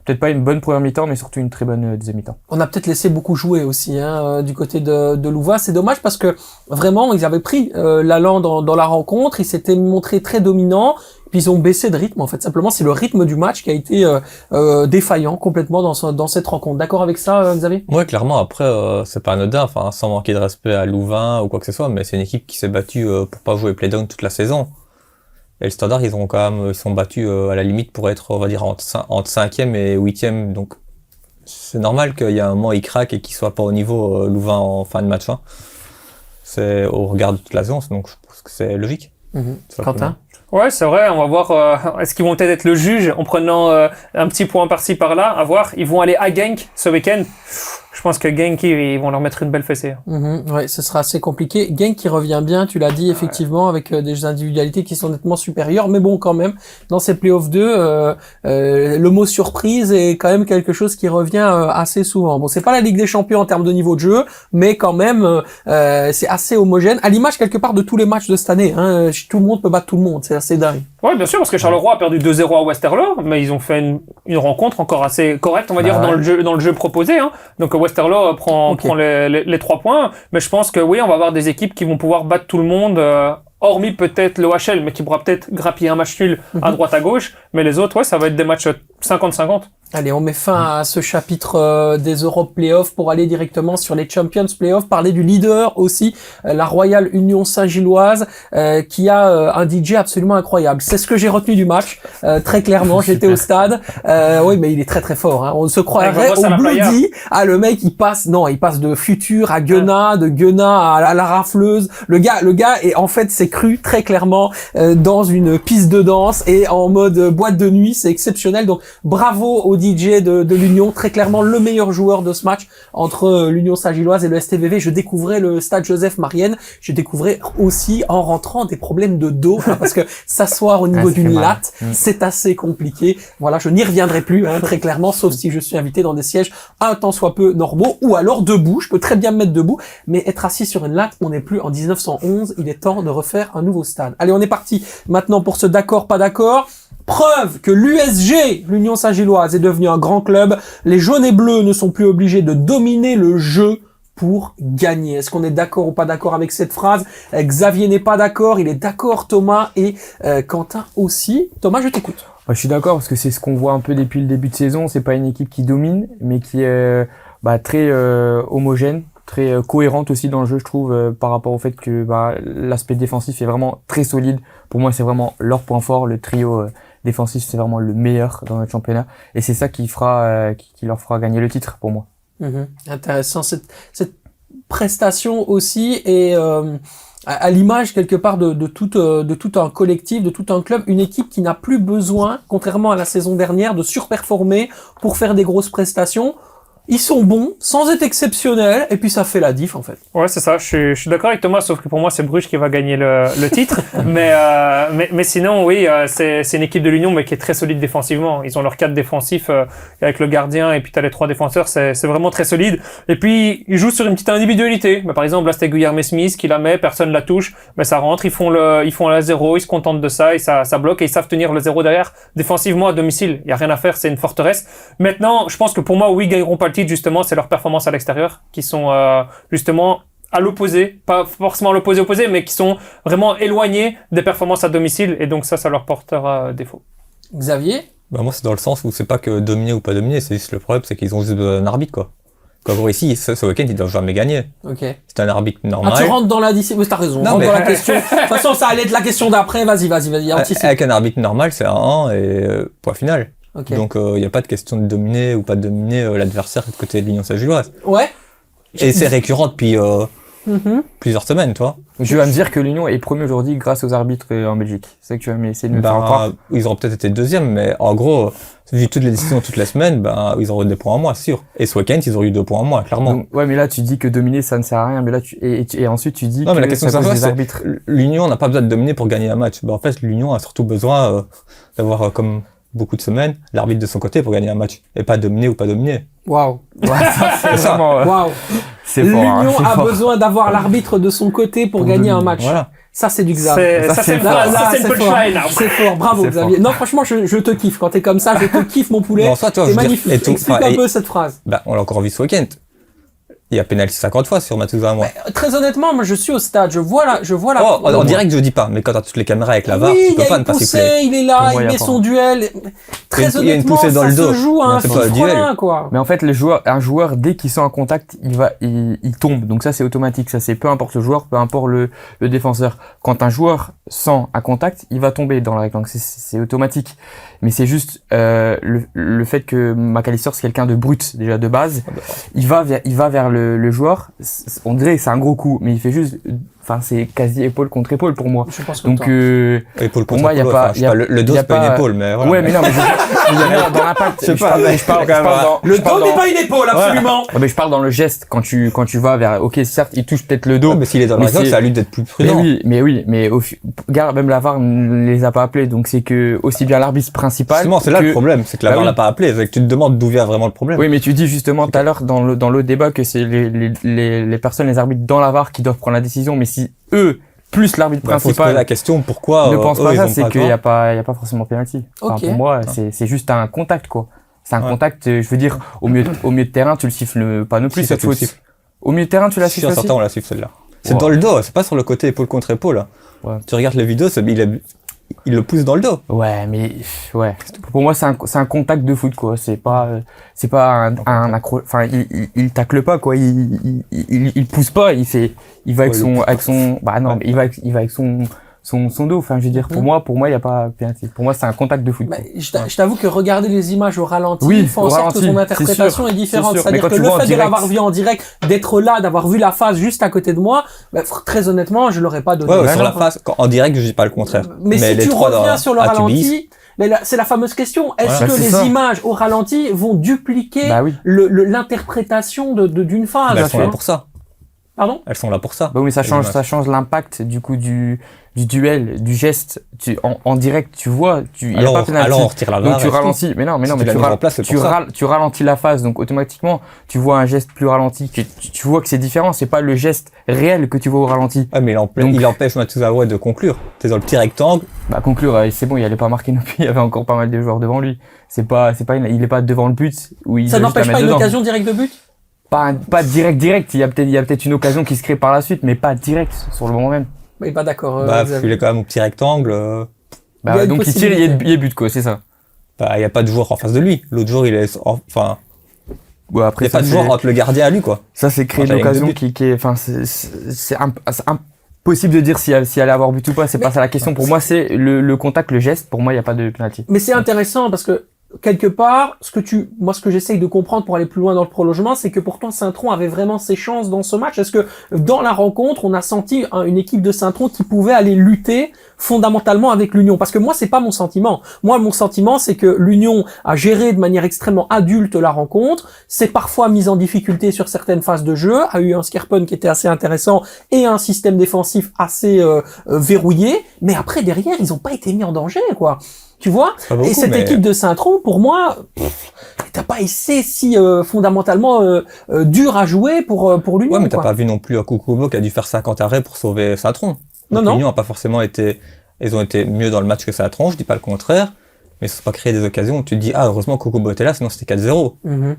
peut-être pas une bonne première mi-temps, mais surtout une très bonne deuxième mi-temps. On a peut-être laissé beaucoup jouer aussi du côté de Louvain. C'est dommage parce que vraiment ils avaient pris l'allant dans la rencontre. Ils s'étaient montrés très dominants. Puis ils ont baissé de rythme, en fait. Simplement, c'est le rythme du match qui a été défaillant complètement dans cette rencontre. D'accord avec ça, Xavier? Ouais, clairement. Après, c'est pas anodin, enfin, sans manquer de respect à Louvain ou quoi que ce soit, mais c'est une équipe qui s'est battue pour pas jouer play-down toute la saison. Et le Standard, ils sont battus à la limite pour être, on va dire, entre 5e et 8e. Donc, c'est normal qu'il y a un moment, ils craquent et qu'ils soient pas au niveau Louvain en fin de match. Hein. C'est au regard de toute la saison, donc je pense que c'est logique. Quentin? Ouais, c'est vrai, on va voir, est-ce qu'ils vont peut-être être le juge en prenant un petit point par-ci par-là, à voir. Ils vont aller à Genk ce week-end. Je pense que Genk, ils vont leur mettre une belle fessée. Ouais, ce sera assez compliqué. Genk qui revient bien, tu l'as dit, effectivement, avec des individualités qui sont nettement supérieures. Mais bon, quand même, dans ces playoffs 2, le mot surprise est quand même quelque chose qui revient assez souvent. Bon, c'est pas la Ligue des Champions en termes de niveau de jeu, mais quand même, c'est assez homogène. À l'image, quelque part, de tous les matchs de cette année. Hein. Tout le monde peut battre tout le monde. C'est assez dingue. Ouais, bien sûr, parce que Charleroi a perdu 2-0 à Westerlo, mais ils ont fait une rencontre encore assez correcte, on va dire, dans le jeu proposé. Hein. Donc Westerlo prend les 3 points, mais je pense que oui, on va avoir des équipes qui vont pouvoir battre tout le monde, hormis peut-être l'OHL, mais qui pourra peut-être grappiller un match nul à droite à gauche, mais les autres, ouais, ça va être des matchs 50-50. Allez, on met fin à ce chapitre des Europe Playoffs pour aller directement sur les Champions Playoffs, parler du leader aussi, la Royal Union Saint-Gilloise, qui a un DJ absolument incroyable. C'est ce que j'ai retenu du match, très clairement. J'étais au stade. Oui, mais il est très très fort. Hein. On se croirait au Bloody. Ah, le mec, il passe de Futur à Guena, de Guena à la rafleuse. Le gars est en fait, c'est cru très clairement dans une piste de danse et en mode boîte de nuit. C'est exceptionnel. Donc bravo au DJ de l'Union, très clairement le meilleur joueur de ce match entre l'Union Saint-Gilloise et le STVV. Je découvrais le stade Joseph Marienne, je découvrais aussi en rentrant des problèmes de dos, hein, parce que s'asseoir au niveau d'une latte, c'est assez compliqué. Voilà, je n'y reviendrai plus, hein, très clairement, sauf si je suis invité dans des sièges un tant soit peu normaux, ou alors debout, je peux très bien me mettre debout, mais être assis sur une latte, on n'est plus en 1911, il est temps de refaire un nouveau stade. Allez, on est parti maintenant pour ce d'accord, pas d'accord. Preuve que l'USG, l'Union Saint-Gilloise, est devenu un grand club. Les jaunes et bleus ne sont plus obligés de dominer le jeu pour gagner. Est-ce qu'on est d'accord ou pas d'accord avec cette phrase? Xavier n'est pas d'accord, il est d'accord, Thomas et Quentin aussi. Thomas, je t'écoute. Je suis d'accord parce que c'est ce qu'on voit un peu depuis le début de saison. C'est pas une équipe qui domine, mais qui est très homogène, très cohérente aussi dans le jeu, je trouve, par rapport au fait que l'aspect défensif est vraiment très solide. Pour moi, c'est vraiment leur point fort. Le trio défensif, c'est vraiment le meilleur dans notre championnat, et c'est ça qui leur fera gagner le titre pour moi. Intéressant cette prestation aussi, et à l'image quelque part de tout un collectif, de tout un club, une équipe qui n'a plus besoin, contrairement à la saison dernière, de surperformer pour faire des grosses prestations. Ils sont bons, sans être exceptionnels, et puis ça fait la diff en fait. Ouais, c'est ça. Je suis d'accord avec Thomas, sauf que pour moi c'est Bruges qui va gagner le titre. mais sinon oui, c'est une équipe de l'Union, mais qui est très solide défensivement. Ils ont leurs 4 défensifs avec le gardien, et puis t'as les 3 défenseurs. C'est vraiment très solide. Et puis ils jouent sur une petite individualité. Par exemple là c'était Guilherme Smith qui la met, personne la touche, mais ça rentre. Ils font la 0, ils se contentent de ça et ça bloque, et ils savent tenir le 0 derrière. Défensivement à domicile, il y a rien à faire, c'est une forteresse. Maintenant, je pense que pour moi, oui, ils gagneront pas le titre, justement, c'est leurs performances à l'extérieur qui sont justement à l'opposé, pas forcément à l'opposé, mais qui sont vraiment éloignés des performances à domicile, et donc ça leur portera défaut. Xavier? Moi, c'est dans le sens où c'est pas que dominer ou pas dominer, c'est juste le problème, c'est qu'ils ont juste un arbitre, quoi. Comme ici, ce week-end, ils doivent jamais gagner. Ok. C'est un arbitre normal. Ah, tu rentres dans la discipline, oui, t'as raison. Non, rentre dans la question. De toute façon, ça allait être la question d'après. Vas-y, anticipe. Avec un arbitre normal, c'est un 1 et point final. Okay. Donc, il n'y a pas de question de dominer ou pas de dominer l'adversaire de côté de l'Union Saint-Gilloise. Ouais. Et c'est récurrent depuis plusieurs semaines, toi. Je vais me dire que l'Union est premier aujourd'hui grâce aux arbitres en Belgique. C'est ça que tu vas essayer de me faire croire. Ils auraient peut-être été deuxième, mais en gros, vu toutes les décisions toutes les semaines, ils auraient des points en moins, sûr. Et ce week-end, ils auraient eu 2 points en moins, clairement. Donc, ouais, mais là, tu dis que dominer, ça ne sert à rien, mais là, et ensuite, tu dis non, que mais la question ça cause des c'est arbitres. l'Union n'a pas besoin de dominer pour gagner un match. En fait, l'Union a surtout besoin d'avoir, comme beaucoup de semaines, l'arbitre de son côté pour gagner un match. Et pas dominer ou pas dominer. Waouh. Ouais, c'est vraiment, waouh. C'est fort. L'Union a fort. besoin d'avoir l'arbitre de son côté pour gagner un match. Voilà. Ça, c'est du Xavier. C'est fort. Bravo, Xavier. Non, franchement, je te kiffe. Quand t'es comme ça, je te kiffe, mon poulet. Bon, soit, toi, c'est magnifique. Explique un peu cette phrase. On l'a encore vu ce week-end. Il y a pénalty 50 fois sur Matuza, moi. Très honnêtement, moi je suis au stade, je vois la. Oh, en direct, je dis pas, mais quand t'as toutes les caméras avec la VAR, oui, tu peux pas ne pas poussée, siffler. il est là, Pour moi, il y a met pas. son duel. Très Il y a une honnêtement, poussée dans ça le dos. se joue à Mais un c'est pas un fifre duel. quoi. Mais en fait, un joueur, dès qu'il sent un contact, il tombe. Donc ça, c'est automatique. Ça, c'est peu importe le joueur, peu importe le défenseur. Quand un joueur sent un contact, il va tomber dans la règle. Donc c'est automatique. Mais c'est juste le fait que McAllister, c'est quelqu'un de brut déjà de base. Il va vers le joueur. On dirait que c'est un gros coup, mais il fait juste. Enfin, c'est quasi épaule contre épaule pour moi. Je pense que Donc Épaule pour moi, il y a pas. le dos, y a c'est pas une épaule, mais voilà. Ouais, mais non, mais dans l'impact. Je sais pas, mais je parle le dos n'est pas une épaule, absolument. Ouais, mais je parle dans le geste quand tu vas vers. Ok, certes, il touche peut-être le dos. Ouais, mais s'il est dans mais la zone, c'est- c'est à lui d'être plus Mais prudent. mais regarde, même la VAR ne les a pas appelés, donc c'est que aussi bien l'arbitre principal. Justement, c'est là que- le problème, c'est que la Bah VAR oui. l'a pas appelé, c'est que tu te demandes d'où vient vraiment le problème. Oui, mais tu dis justement tout à l'heure dans l'autre débat que c'est les personnes, les arbitres dans la VAR qui doivent prendre la décision, mais si eux plus l'arbitre Bah, faut se poser principal la question pourquoi ne pense eux, pas ils ça, ont c'est pas qu'il le y a droit. pas forcément penalty. Enfin, Ok. pour moi, c'est juste un contact quoi. C'est un Ouais. contact. Je veux dire, au milieu de terrain, tu le siffles pas non plus Si, ça, cette tu le faute. siffles. Au milieu de terrain, tu la Si, siffles en aussi. sortant, on la suit celle-là. C'est Wow. dans le dos, c'est pas sur le côté épaule contre épaule. Ouais. Tu regardes les vidéos, il le pousse dans le dos. Ouais, mais ouais. Pour moi, c'est un contact de foot quoi. C'est pas un accro. Enfin, il tacle pas quoi. Il pousse pas. Il va avec Ouais, son. Bah non, Ouais. mais il va avec son dos. Enfin, je veux dire, pour moi, il y a pas penalty. Pour moi, c'est un contact de foot. Bah, quoi. je t'avoue que regarder les images au ralenti Oui, fait en au sorte que ralenti, son c'est interprétation sûr, est différente. c'est sûr. Mais C'est-à-dire quand que tu le vois en fait de direct- l'avoir vu en direct, d'être là, d'avoir vu la phase juste à côté de moi, bah, très honnêtement, je l'aurais pas donné. Ouais, Ouais, sur non. la face, en direct, je dis pas le contraire. Mais si les tu trois reviens sur le à Tunis, ralenti, c'est la fameuse question. Est-ce Voilà. que Bah, c'est les ça. images au ralenti vont dupliquer Bah oui. l'interprétation d'une phase? bah, elles sont là hein. pour ça. Pardon? Elles sont là pour ça. Bah oui, mais ça Les change, images. ça change l'impact du coup du duel, du geste. En direct, tu vois, il y a pas penalty. Alors on retire la Donc VAR. tu et c'est ralentis, mais non, Si mais tu l'as mis en place, c'est pour ça. tu ralentis la phase, donc automatiquement tu vois un geste plus ralenti, que tu vois que c'est différent, c'est pas le geste réel que tu vois au ralenti. tout. Ah, mais Donc- il empêche Matuzawa de conclure. T'es dans le petit rectangle. Bah conclure, c'est bon, il allait pas marquer non plus, il y avait encore pas mal de joueurs devant lui. Il est pas devant le but où il Ça a juste à n'empêche mettre pas une dedans. occasion directe de but? Pas direct, il y a peut-être une occasion qui se crée par la suite, mais pas direct sur le moment même. Mais pas d'accord. Bah, Xavier. il est quand même au petit rectangle. Il y a Bah une donc il tire, il possibilité. y a but quoi, c'est ça. Bah, il y a pas de joueur en face de lui. L'autre joueur, il est, enfin, Ouais, il après y a pas de joueur entre le gardien à lui, quoi. ça c'est créer Quand une t'as une occasion but. qui est enfin c'est impossible de dire si allait avoir but ou pas, c'est Mais- pas ça la question. Pour moi, c'est le contact, le geste, pour moi il y a pas de penalty. Mais c'est intéressant parce que quelque part, ce que j'essaye de comprendre pour aller plus loin dans le prolongement, c'est que pourtant Saint-Tron avait vraiment ses chances dans ce match. Est-ce que dans la rencontre, on a senti une équipe de Saint-Tron qui pouvait aller lutter fondamentalement avec l'Union? Parce que moi, c'est pas mon sentiment. Moi, mon sentiment, c'est que l'Union a géré de manière extrêmement adulte la rencontre, s'est parfois mise en difficulté sur certaines phases de jeu, a eu un Skerpen qui était assez intéressant et un système défensif assez verrouillé, mais après, derrière, ils ont pas été mis en danger, quoi. Tu vois? Pas beaucoup, Et cette mais- équipe de Saint-Tron, pour moi, t'as pas essayé si fondamentalement dur à jouer pour l'Union. Ouais, mais t'as quoi. pas vu non plus Kukubo qui a dû faire 50 arrêts pour sauver Saint-Tron. Non, Donc, non. L'Union a pas forcément été, ils ont été mieux dans le match que Saint-Tron, je dis pas le contraire. Mais ça n'a pas créé des occasions où tu te dis, ah, heureusement Kukubo était là, sinon c'était 4-0. Ouais,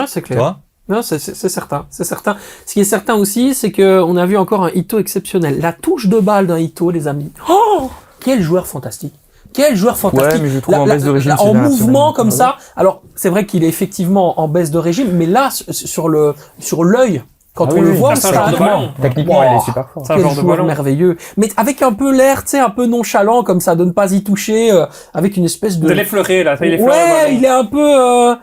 c'est Tu clair. vois? Non, c'est certain, c'est certain. Ce qui est certain aussi, c'est que on a vu encore un Ito exceptionnel. La touche de balle d'un Ito, les amis. Oh, quel joueur fantastique. Quel joueur fantastique. Ouais, mais je trouve en baisse de régime, en ces dernières mouvement semaines. comme Ouais. ça. Alors, c'est vrai qu'il est effectivement en baisse de régime, mais là, sur l'œil, quand Ah on oui, le oui, voit, c'est un ça joueur de vraiment- ballon. Techniquement, Wow. il est super fort. C'est un quel genre de joueur ballon. merveilleux. Mais avec un peu l'air, tu sais, un peu nonchalant comme ça, de ne pas y toucher, avec une espèce De l'effleurer, là. Il est Ouais, il est un peu,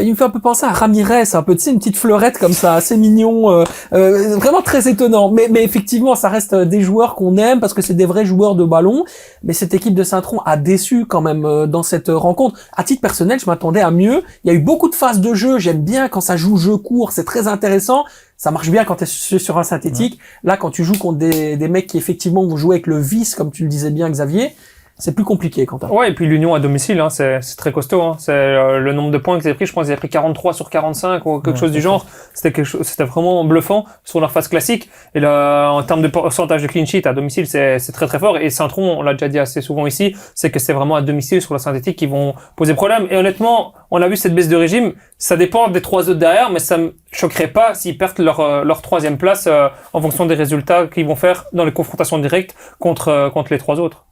il me fait un peu penser à Ramirez, un peu, tu sais, une petite fleurette comme ça, assez mignon, vraiment très étonnant. Mais effectivement, ça reste des joueurs qu'on aime parce que c'est des vrais joueurs de ballon. Mais cette équipe de Saint-Tron a déçu quand même dans cette rencontre. À titre personnel, je m'attendais à mieux. Il y a eu beaucoup de phases de jeu. J'aime bien quand ça joue jeu court, c'est très intéressant. Ça marche bien quand tu es sur un synthétique. Là, quand tu joues contre des mecs qui effectivement vont jouer avec le vice, comme tu le disais bien, Xavier, c'est plus compliqué, Quentin. Ouais, et puis l'Union à domicile, hein, c'est très costaud. Hein. C'est le nombre de points qu'ils avaient pris. Je pense qu'ils avaient pris 43 sur 45 ou quelque chose du genre. C'était vraiment bluffant sur leur phase classique. Et là, en termes de pourcentage de clean sheet à domicile, c'est très très fort. Et Saint-Tron, on l'a déjà dit assez souvent ici, c'est que c'est vraiment à domicile sur la synthétique qui vont poser problème. Et honnêtement, on a vu cette baisse de régime. Ça dépend des 3 autres derrière, mais ça me choquerait pas s'ils perdent leur 3e place en fonction des résultats qu'ils vont faire dans les confrontations directes contre les 3 autres.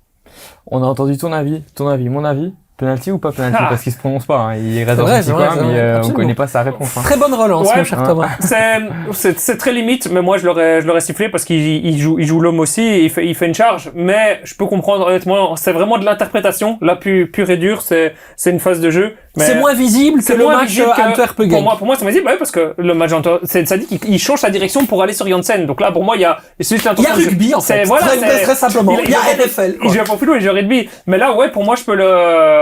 On a entendu ton avis, mon avis. Penalty ou pas penalty? Parce qu'il se prononce pas, hein. Il reste dans vrai, son c'est petit coin, vrai, mais on absolument. connaît pas sa réponse. Hein. Très bonne relance, Ouais, mon cher Thomas. C'est très limite, mais moi je l'aurais sifflé parce qu'il joue l'homme aussi, et il fait une charge, mais je peux comprendre honnêtement, c'est vraiment de l'interprétation, là pure et dure, c'est une phase de jeu. Mais C'est moins visible que c'est le moins match visible que- Antwerp-Genk. pour moi c'est visible, ouais, parce que le match ça dit qu'il change sa direction pour aller sur Janssen. Donc là pour moi il y a c'est juste Il y a l'intention de jeu. rugby, en fait. C'est- voilà, Très simplement. Il y a NFL. Il joue à Pompidou et il joue au rugby. Mais là ouais, pour moi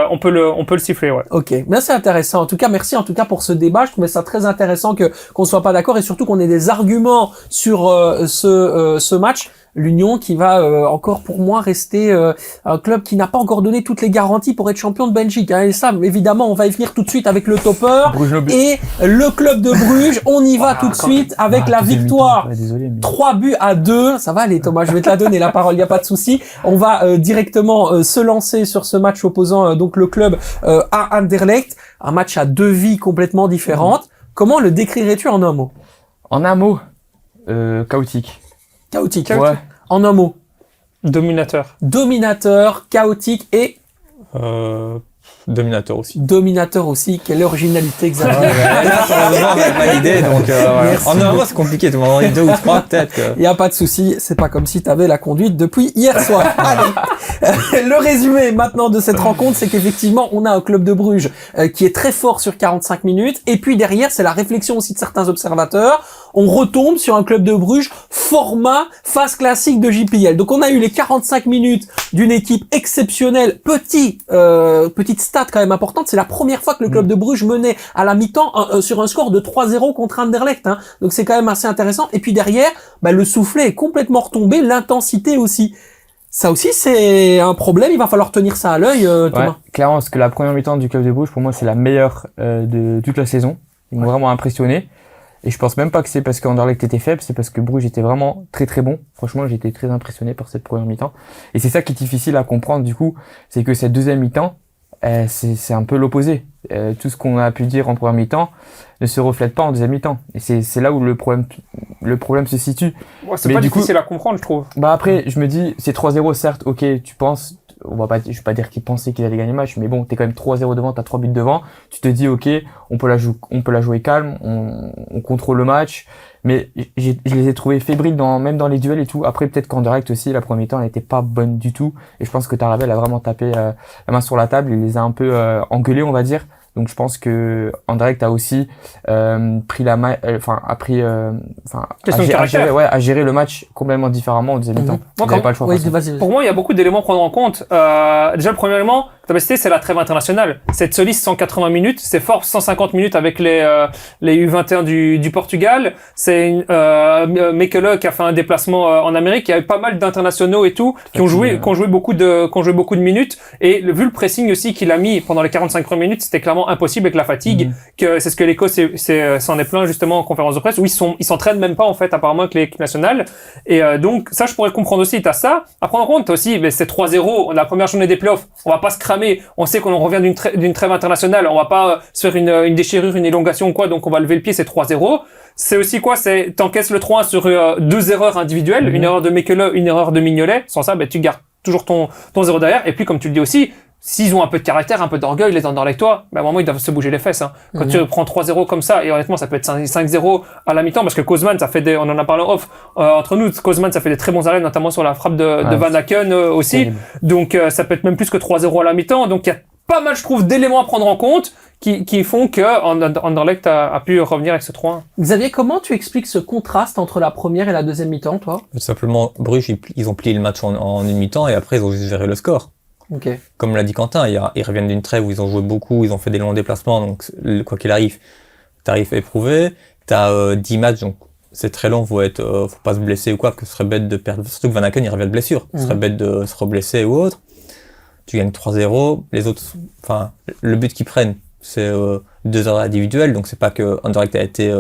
on peut le siffler, ouais. Ok, mais c'est intéressant. En tout cas, merci en tout cas pour ce débat. Je trouvais ça très intéressant qu'on soit pas d'accord et surtout qu'on ait des arguments sur ce match. L'Union qui va encore pour moi rester un club qui n'a pas encore donné toutes les garanties pour être champion de Belgique. Hein. Et ça, évidemment, on va y venir tout de suite avec le topper Bruges-Nobel. et le club de Bruges. On y va tout de suite avec la victoire. Désolé, mais... 3-2. Ça va aller, Thomas, je vais te la donner, la parole, il n'y a pas de souci. On va directement se lancer sur ce match opposant donc le club à Anderlecht. Un match à 2 vies complètement différentes. Comment le décrirais-tu en un mot? En un mot, chaotique. Chaotique. Ouais. En un mot. Dominateur. Dominateur, chaotique et Dominateur aussi. dominateur aussi. Quelle originalité, Xavier. On n'a pas l'idée, donc voilà. Merci En un mois, c'est compliqué. Tu m'en donnes 2 ou 3 peut-être. Que... Il n'y a pas de souci, c'est pas comme si tu avais la conduite depuis hier soir. Allez, le résumé maintenant de cette rencontre, c'est qu'effectivement, on a un club de Bruges qui est très fort sur 45 minutes, et puis derrière, c'est la réflexion aussi de certains observateurs, on retombe sur un club de Bruges format phase classique de JPL. Donc on a eu les 45 minutes d'une équipe exceptionnelle, petite stat quand même importante, c'est la première fois que le club de Bruges menait à la mi-temps sur un score de 3-0 contre Anderlecht. Hein. Donc c'est quand même assez intéressant. Et puis derrière, le soufflet est complètement retombé, l'intensité aussi. Ça aussi, c'est un problème, il va falloir tenir ça à l'œil, Thomas. Ouais, clairement, parce que la première mi-temps du club de Bruges, pour moi, c'est la meilleure de toute la saison. Ils m'ont vraiment impressionné. Et je pense même pas que c'est parce qu'Anderlecht était faible, c'est parce que Bruges était vraiment très très bon. Franchement, j'ai été très impressionné par cette première mi-temps. Et c'est ça qui est difficile à comprendre du coup, c'est que cette deuxième mi-temps, c'est un peu l'opposé. Tout ce qu'on a pu dire en première mi-temps ne se reflète pas en deuxième mi-temps. Et c'est là où le problème se situe. Ouais, c'est Mais pas du difficile à comprendre, je trouve. Bah après, je me dis, c'est 3-0 certes, ok, tu penses, je vais pas dire qu'ils pensaient qu'ils allaient gagner le match, mais bon, t'es quand même 3-0 devant, t'as 3 buts devant, tu te dis, ok, on peut la jouer calme, on contrôle le match, mais je les ai trouvés fébriles même dans les duels et tout. Après, peut-être qu'Anderlecht aussi, la première mi-temps, elle était pas bonne du tout, et je pense que Tarabel a vraiment tapé la main sur la table, il les a un peu engueulés, on va dire. Donc je pense que Anderlecht a aussi pris la main, Question de caractère. à gérer le match complètement différemment en deuxième mi-temps. Ils Moi, n'avaient pas le choix. Oui, de toute façon. vas-y. Pour moi, il y a beaucoup d'éléments à prendre en compte. Déjà, le premier élément, que tu as cité, c'est la trêve internationale. Cette Solis 180 minutes, c'est fort 150 minutes avec les U21 du Portugal. C'est Mekele qui a fait un déplacement en Amérique. Il y a eu pas mal d'internationaux et tout qui ont joué beaucoup de minutes. Et vu le pressing aussi qu'il a mis pendant les 45 premières minutes, c'était clairement impossible avec la fatigue. Que c'est ce que l'Écosse s'en est plaint justement en conférence de presse où ils s'entraînent même pas en fait apparemment avec l'équipe nationale. Et donc ça, je pourrais le comprendre aussi. T'as ça. À prendre en compte, t'as aussi, c'est 3-0. La première journée des playoffs, on va pas se cramer. On sait qu'on revient d'une trêve internationale. On va pas se faire une déchirure, une élongation ou quoi. Donc on va lever le pied. C'est 3-0. C'est aussi quoi? C'est t'encaisses le 3-1 sur 2 erreurs individuelles, une erreur de Mekele, une erreur de Mignolet. Sans ça, tu gardes toujours ton 0 derrière. Et puis comme tu le dis aussi, s'ils ont un peu de caractère, un peu d'orgueil, les Anderlechtois, à un moment, ils doivent se bouger les fesses, hein. Quand tu prends 3-0 comme ça, et honnêtement, ça peut être 5-0 à la mi-temps, parce que Kozman, ça fait on en a parlé off, entre nous, Kozman, ça fait des très bons arrêts, notamment sur la frappe de Van Aken, aussi. Terrible. Donc, ça peut être même plus que 3-0 à la mi-temps. Donc, il y a pas mal, je trouve, d'éléments à prendre en compte, qui font que Anderlecht a pu revenir avec ce 3-1. Xavier, comment tu expliques ce contraste entre la première et la deuxième mi-temps, toi? Tout simplement, Bruges, ils ont plié le match en une mi-temps et après, ils ont juste géré le score. Ok. Comme l'a dit Quentin, ils reviennent d'une trêve où ils ont joué beaucoup, ils ont fait des longs déplacements, donc quoi qu'il arrive, tarif éprouvé. T'as 10 matchs, donc c'est très long, faut pas se blesser ou quoi, parce que ce serait bête de perdre. Surtout que Van Aken, il revient de blessure. Ce serait bête de se reblesser ou autre. tu gagnes 3-0, les autres, enfin, le but qu'ils prennent, c'est 2 erreurs individuelles, donc c'est pas que Anderlecht a été,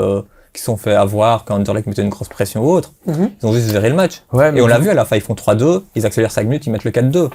qui sont fait avoir, quand Anderlecht mettait une grosse pression ou autre. Ils ont juste géré le match. Ouais, mais Et on l'a vu à la fin, ils font 3-2, ils accélèrent 5 minutes, ils mettent le 4-2.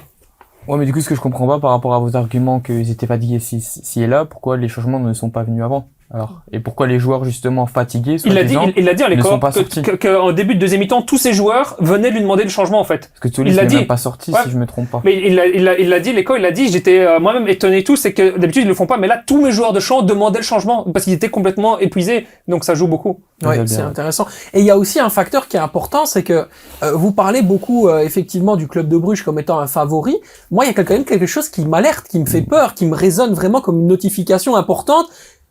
Ouais, mais du coup, ce que je comprends pas par rapport à vos arguments qu'ils étaient fatigués si et là, pourquoi les changements ne sont pas venus avant? Alors, et pourquoi les joueurs justement fatigués, Il l'a dit à ne sont l'école pas sortis. qu'en début de deuxième mi-temps, tous ces joueurs venaient lui demander le changement en fait. Parce que Tsolis il l'a n'est dit. même pas sorti, Ouais. si je me trompe pas. Mais il l'a dit, l'école, il l'a dit, j'étais moi-même étonné et tout, c'est que d'habitude ils le font pas, mais là tous mes joueurs de champ demandaient le changement parce qu'ils étaient complètement épuisés, donc ça joue beaucoup. Ouais, Très c'est bien. intéressant. Et il y a aussi un facteur qui est important, c'est que vous parlez beaucoup effectivement du club de Bruges comme étant un favori. Moi, il y a quand même quelque chose qui m'alerte, qui me fait peur, qui me résonne vraiment comme une notification importante.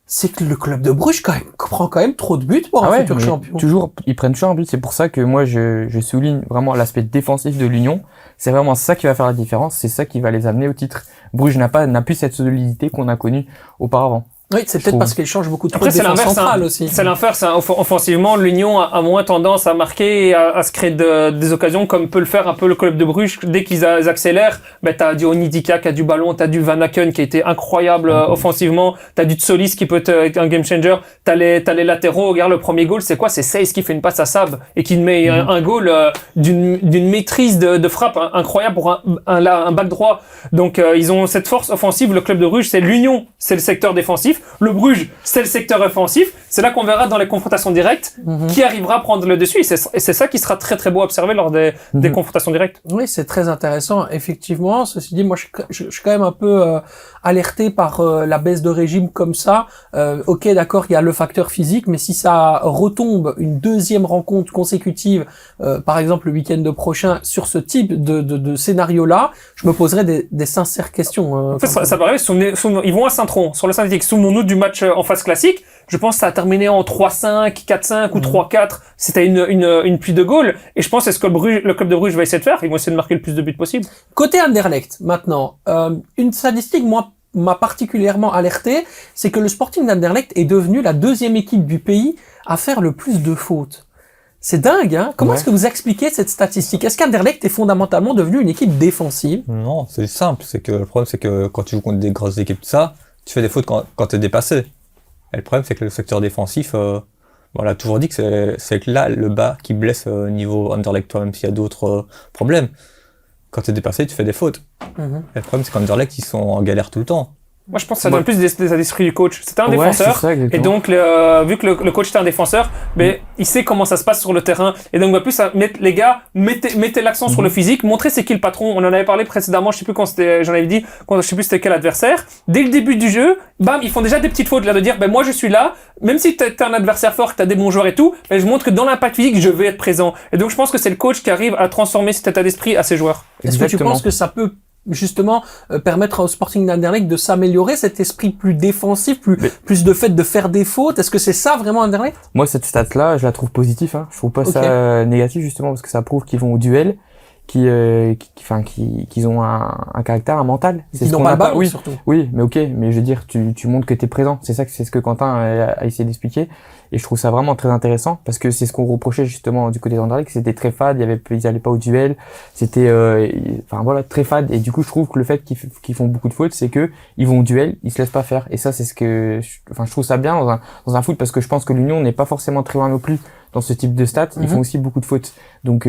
C'est que le club de Bruges prend quand même trop de buts pour un futur mais champion. toujours, ils prennent toujours un but. C'est pour ça que moi, je souligne vraiment l'aspect défensif de l'Union. C'est vraiment ça qui va faire la différence. C'est ça qui va les amener au titre. Bruges n'a plus cette solidité qu'on a connue auparavant. Oui, c'est peut-être parce qu'il change beaucoup trop Après, de c'est défense l'inverse, centrale hein. aussi. C'est l'inverse, hein. Offensivement, l'Union a moins tendance à marquer et à se créer des occasions comme peut le faire un peu le club de Bruges. Dès qu'ils accélèrent, t'as du Onidika qui a du ballon, t'as du Van Aken qui a été incroyable offensivement, t'as du Tsolis qui peut être un game changer, t'as les latéraux. Regarde le premier goal, c'est quoi? C'est Seyss qui fait une passe à Sab et qui met un goal d'une maîtrise de frappe incroyable pour un back droit. Donc ils ont cette force offensive. Le club de Bruges, c'est l'Union, c'est le secteur défensif. Le Bruges, c'est le secteur offensif. C'est là qu'on verra dans les confrontations directes qui arrivera à prendre le dessus. Et c'est ça qui sera très très beau à observer lors des confrontations directes. Oui, c'est très intéressant. Effectivement, ceci dit, moi, je suis quand même un peu alerté par la baisse de régime comme ça. Ok, d'accord, il y a le facteur physique, mais si ça retombe une deuxième rencontre consécutive, par exemple le week-end prochain, sur ce type de scénario-là, je me poserai des sincères questions. En fait, ça paraît, ils vont à Saint-Tron, sur le synthétique. Souvenons-nous du match en phase classique. Je pense que ça a terminé en 3-5, 4-5 ou 3-4. C'était une pluie de goals. Et je pense que c'est ce que le club de Bruges va essayer de faire. Ils vont essayer de marquer le plus de buts possible. Côté Anderlecht, maintenant, une statistique, moi, m'a particulièrement alerté, c'est que le Sporting d'Anderlecht est devenu la deuxième équipe du pays à faire le plus de fautes. C'est dingue, hein? Comment est-ce que vous expliquez cette statistique? Est-ce qu'Anderlecht est fondamentalement devenu une équipe défensive? Non, c'est simple. C'est que le problème, c'est que quand tu joues contre des grosses équipes, tu fais des fautes quand t'es dépassé. Et le problème, c'est que le secteur défensif, on a toujours dit que c'est là le bas qui blesse niveau Anderlecht, toi, même s'il y a d'autres problèmes. Quand t'es dépassé, tu fais des fautes. Et le problème, c'est qu'Anderlecht, ils sont en galère tout le temps. Moi, je pense que ça donne plus des états d'esprit du coach. C'était un défenseur. Ça, et donc, vu que le coach était un défenseur, il sait comment ça se passe sur le terrain. Et donc, plus, les gars, mettez l'accent sur le physique, montrez c'est qui le patron. On en avait parlé précédemment, je sais plus quand c'était, j'en avais dit, je sais plus c'était quel adversaire. Dès le début du jeu, bam, ils font déjà des petites fautes, là, de dire, moi, je suis là. Même si t'es un adversaire fort, que t'as des bons joueurs et tout, je montre que dans l'impact physique, je vais être présent. Et donc, je pense que c'est le coach qui arrive à transformer cet état d'esprit à ses joueurs. Est-ce que tu penses que ça peut justement permettre au Sporting d'Anderlecht de s'améliorer, cet esprit plus défensif, plus de fait de faire des fautes? Est-ce que c'est ça vraiment Anderlecht? Moi, cette stat-là, je la trouve positive, hein. Je trouve pas ça négatif, justement, parce que ça prouve qu'ils vont au duel, qu'ils ont un caractère, un mental. Ils n'ont pas le ballon, surtout. Oui, mais ok, mais je veux dire, tu montres que t'es présent. C'est ce que Quentin a essayé d'expliquer. Et je trouve ça vraiment très intéressant, parce que c'est ce qu'on reprochait justement du côté d'Anderlecht, c'était très fade, ils allaient pas au duel, c'était, très fade. Et du coup, je trouve que le fait qu'ils font beaucoup de fautes, c'est que ils vont au duel, ils se laissent pas faire. Et ça, c'est je trouve ça bien dans un foot, parce que je pense que l'Union n'est pas forcément très loin non plus dans ce type de stats. Ils font aussi beaucoup de fautes. Donc,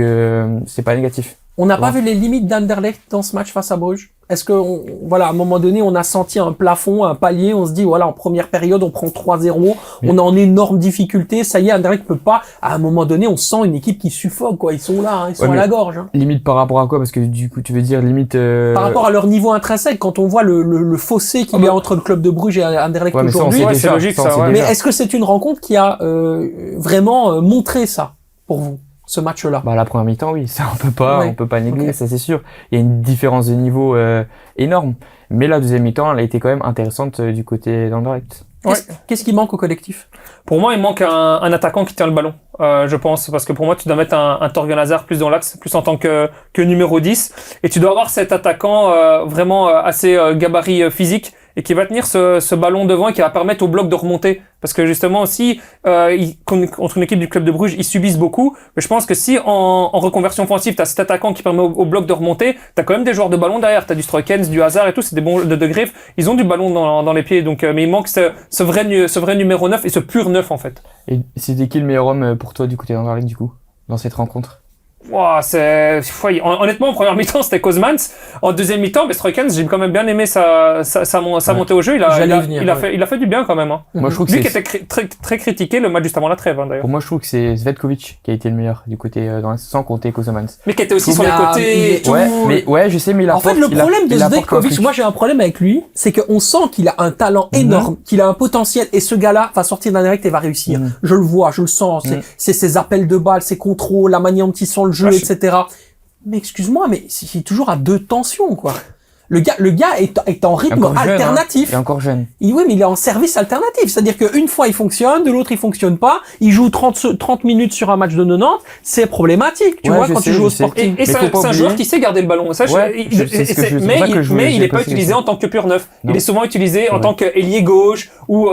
c'est pas négatif. On n'a pas vu les limites d'Anderlecht dans ce match face à Bruges? Est-ce que, à un moment donné, on a senti un plafond, un palier, on se dit, en première période, on prend 3-0, on est en énorme difficulté, ça y est, Anderlecht peut pas, à un moment donné, on sent une équipe qui suffoque, quoi, ils sont là, hein, ils sont à la gorge, hein. Limite par rapport à quoi? Parce que du coup, tu veux dire limite, par rapport à leur niveau intrinsèque, quand on voit le fossé qu'il y a entre le club de Bruges et Anderlecht aujourd'hui. C'est logique, ça, Mais est-ce que c'est une rencontre qui a, vraiment montré ça, pour vous? Ce match-là. La première mi-temps, oui, ça on peut pas négliger, ça c'est sûr. Il y a une différence de niveau énorme, mais la deuxième mi-temps, elle a été quand même intéressante du côté d'Anderlecht. Qu'est-ce qui manque au collectif? Pour moi, il manque un attaquant qui tient le ballon, je pense, parce que pour moi, tu dois mettre un Torgan Hazard plus dans l'axe, plus en tant que numéro 10, et tu dois avoir cet attaquant vraiment assez gabarit physique et qui va tenir ce ballon devant et qui va permettre au bloc de remonter. Parce que justement aussi, contre une équipe du club de Bruges, ils subissent beaucoup. Mais je pense que si en reconversion offensive, t'as cet attaquant qui permet au bloc de remonter, t'as quand même des joueurs de ballon derrière. T'as du Stroikens, du Hazard et tout, c'est des bons de Griff. Ils ont du ballon dans les pieds. Donc, mais il manque ce vrai numéro 9 et ce pur 9 en fait. Et c'était qui le meilleur homme pour toi du côté d'Anderlecht, du coup, dans cette rencontre? Wow, honnêtement, en première mi-temps, c'était Kozmans. En deuxième mi-temps, Stroikens, j'ai quand même bien aimé sa montée au jeu. Il a fait du bien quand même. Hein. Moi, je trouve Lui que qui était très critiqué le match juste avant la trêve, d'ailleurs. Pour moi, je trouve que c'est Zvetkovic qui a été le meilleur du côté sans compter Kozmans. Mais qui était aussi sur les côtés. Ouais, je sais, mais en fait, le problème de Zvetkovic, moi j'ai un problème avec lui, c'est qu'on sent qu'il a un talent énorme, qu'il a un potentiel, et ce gars-là va sortir d'Anderlecht et va réussir. Je le vois, je le sens. C'est ses appels de balles, ses contrôles, la manière dont ils sont le jeu, etc. Mais excuse-moi, mais c'est toujours à deux tensions, quoi. Le gars est en rythme alternatif. Il est encore jeune. Oui, mais il est en service alternatif. C'est-à-dire qu'une fois il fonctionne, de l'autre il fonctionne pas. Il joue 30 minutes sur un match de 90. C'est problématique, tu vois, quand tu joues au Sporting. Et c'est un joueur qui sait garder le ballon. Ça, mais il est pas utilisé en tant que pur neuf. Il est souvent utilisé en tant qu'ailier gauche ou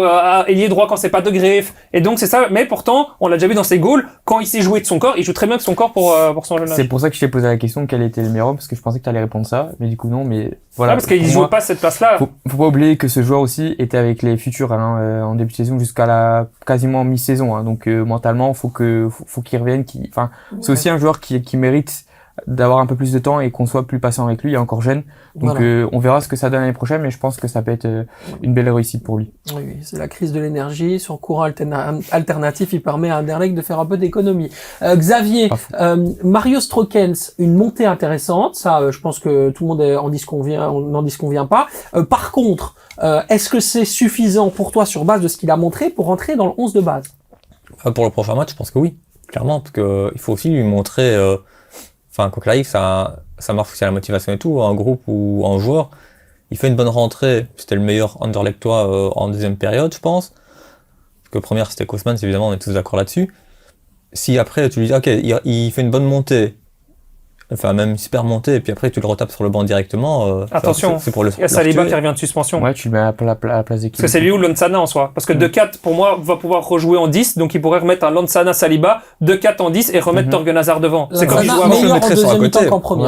ailier droit quand c'est pas de Griff. Et donc c'est ça. Mais pourtant, on l'a déjà vu dans ses goals, quand il sait jouer de son corps, il joue très bien de son corps pour son jeune âge. C'est pour ça que je t'ai posé la question quel était le meilleur homme, parce que je pensais que t'allais répondre ça, mais du coup non, mais voilà. Parce qu'il joue pas cette place-là. Faut pas oublier que ce joueur aussi était avec les futurs en début de saison jusqu'à la quasiment mi-saison. Donc mentalement, faut qu'il revienne. C'est aussi un joueur qui mérite d'avoir un peu plus de temps et qu'on soit plus patient avec lui. Il est encore jeune, donc on verra ce que ça donne l'année prochaine. Mais je pense que ça peut être une belle réussite pour lui. Oui, c'est la crise de l'énergie. Son courant alternatif, il permet à Anderlecht de faire un peu d'économie. Xavier, Mario Stroikens, une montée intéressante. Ça, je pense que tout le monde n'en disconvient pas. Par contre, est-ce que c'est suffisant pour toi sur base de ce qu'il a montré pour rentrer dans le 11 de base? Pour le prochain match, je pense que oui, clairement, parce que il faut aussi lui montrer. Quoi qu'il arrive, ça marche aussi à la motivation et tout, en groupe ou en joueur. Il fait une bonne rentrée, c'était le meilleur Anderlechtois en deuxième période, je pense. Parce que première, c'était Kozmans, évidemment, on est tous d'accord là-dessus. Si après, tu lui dis, ok, il fait une bonne montée, même une super montée, et puis après, tu le retapes sur le banc directement. Attention, c'est pour le il y a Saliba qui revient de suspension. Ouais, tu le mets à la place d'équipe. Parce que c'est lui ou Lonsana en soi. Parce que 2-4, pour moi, va pouvoir rejouer en 10, donc il pourrait remettre un Lonsana Saliba, 2-4 en 10 et remettre Torgan Hazard devant. C'est comme je le mettrais sur un côté.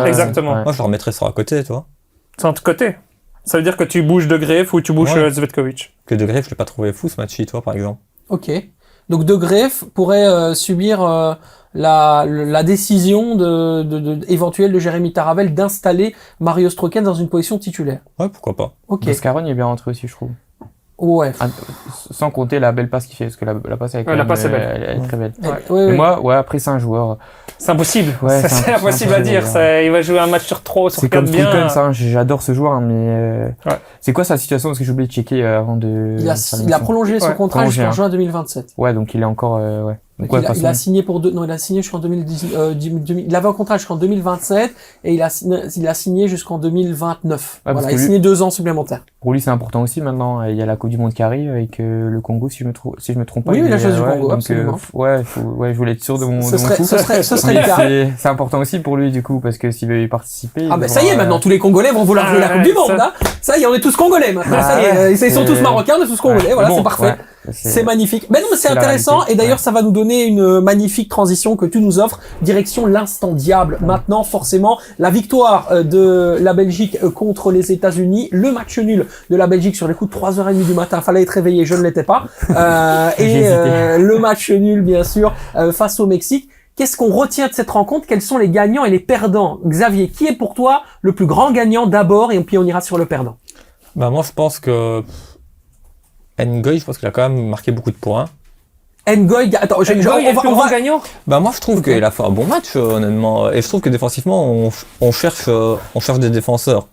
Exactement. Moi, je le remettrais sur un côté, tu vois. C'est un côté. Ça veut dire que tu bouges De Greef ou tu bouges Zvetkovic. Que De Greef, je l'ai pas trouvé fou ce match-ci, toi, par exemple. Ok. Donc De Greef pourrait subir la décision éventuelle de Jérémy Taravel d'installer Mario Stroikens dans une position titulaire. Ouais, pourquoi pas. Ok. Mascaron est bien rentré aussi, je trouve. Ouais. Sans compter la belle passe qu'il fait, parce que la passe avec la passe est belle. Elle est très belle. Ouais. Moi, après c'est un joueur. C'est impossible. Ouais, c'est impossible à dire. Il va jouer un match sur 3 ou sur 4 bien. C'est comme ça. J'adore ce joueur, mais c'est quoi sa situation? Parce que j'ai oublié de checker avant de. Il a prolongé son contrat jusqu'en juin 2027. Ouais, donc il est encore. Donc il a signé il a signé jusqu'en 2019. Il avait un contrat jusqu'en 2027 et il a signé jusqu'en 2029. Voilà, il a signé 2 ans supplémentaires. Pour lui, c'est important aussi maintenant. Il y a la Coupe du Monde qui arrive avec le Congo, si je me trompe pas. Oui, il a choisi le Congo, donc, absolument. Je voulais être sûr de mon coup. Ce serait le cas. C'est important aussi pour lui, du coup, parce que s'il veut y participer. Ah, ben ça y est, maintenant, tous les Congolais vont vouloir jouer la Coupe du Monde, hein. Ça y est, on est tous Congolais maintenant. Ça y est, ils sont tous Marocains, on est tous Congolais. Voilà, c'est parfait. C'est magnifique. Mais non, mais c'est intéressant. Et d'ailleurs, ça va nous donner une magnifique transition que tu nous offres. Direction l'instant diable. Maintenant, forcément, la victoire de la Belgique contre les États-Unis. Le match nul de la Belgique sur les coups de 3h30 du matin. Fallait être réveillé. Je ne l'étais pas. Le match nul, bien sûr, face au Mexique. Qu'est-ce qu'on retient de cette rencontre? Quels sont les gagnants et les perdants? Xavier, qui est pour toi le plus grand gagnant d'abord et puis on ira sur le perdant? Moi, je pense que Ngoy, je pense qu'il a quand même marqué beaucoup de points. Ngoy, attends, on va gagnant. Moi, je trouve qu'il a fait un bon match, honnêtement. Et je trouve que défensivement, on cherche des défenseurs.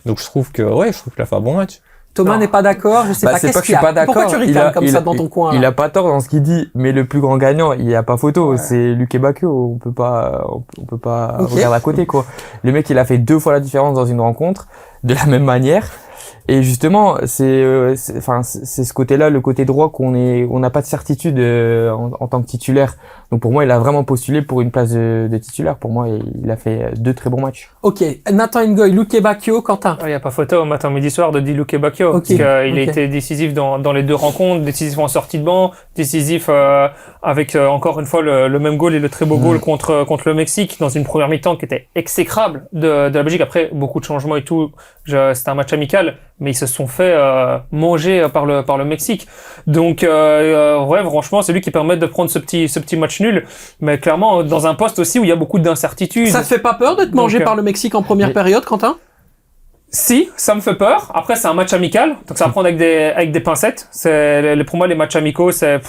Donc, je trouve qu'il a fait un bon match. Thomas n'est pas d'accord, je sais pas qu'est-ce qu'il y a. Pourquoi tu ricanes comme ça dans ton coin? Il a pas tort dans ce qu'il dit, mais le plus grand gagnant, il y a pas photo, c'est Luke Bakio, on peut pas regarder à côté, quoi. Le mec, il a fait 2 fois la différence dans une rencontre, de la même manière. Et justement, c'est ce côté-là, le côté droit on n'a pas de certitude en tant que titulaire. Donc pour moi, il a vraiment postulé pour une place de titulaire. Pour moi, il a fait 2 très bons matchs. Ok, Nathan Ngoy, Luke Bacchio, Quentin. Il n'y a pas photo au matin, midi, soir de Di Luque Bacchio. Ok, Parce qu'il a ok. été décisif dans les 2 rencontres, décisif en sortie de banc, décisif avec encore une fois le même goal et le très beau goal contre le Mexique dans une première mi-temps qui était exécrable de la Belgique. Après, beaucoup de changements et tout. C'était un match amical, mais ils se sont fait manger par le Mexique. Donc ouais, franchement, c'est lui qui permet de prendre ce petit match nul. Mais clairement, dans un poste aussi où il y a beaucoup d'incertitudes. Ça te fait pas peur d'être mangé par le Mexique en première période, Quentin? Si, ça me fait peur. Après, c'est un match amical, donc ça va prendre avec des pincettes. Pour moi, les matchs amicaux, c'est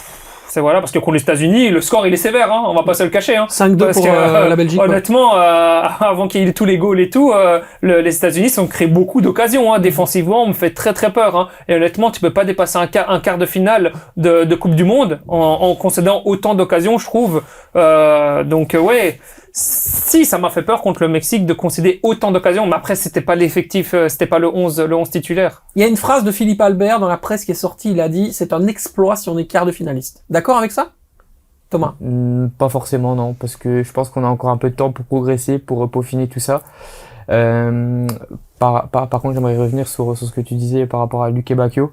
voilà, parce que contre les États-Unis, le score il est sévère, hein, on va pas se le cacher. Hein, 5-2 pour la Belgique. Honnêtement, avant qu'il y ait tous les goals et tout, les États-Unis ont créé beaucoup d'occasions. Hein, défensivement, on me fait très très peur. Hein, et honnêtement, tu peux pas dépasser un quart de finale de Coupe du Monde en concédant autant d'occasions, je trouve. Donc ouais. Si, ça m'a fait peur contre le Mexique de concéder autant d'occasions, mais après c'était pas l'effectif, c'était pas le 11 titulaire. Il y a une phrase de Philippe Albert dans la presse qui est sortie, il a dit c'est un exploit si on est quart de finaliste. D'accord avec ça, Thomas? Pas forcément, non, parce que je pense qu'on a encore un peu de temps pour progresser, pour peaufiner tout ça. Par contre, j'aimerais revenir sur ce que tu disais par rapport à Luque Bacchio.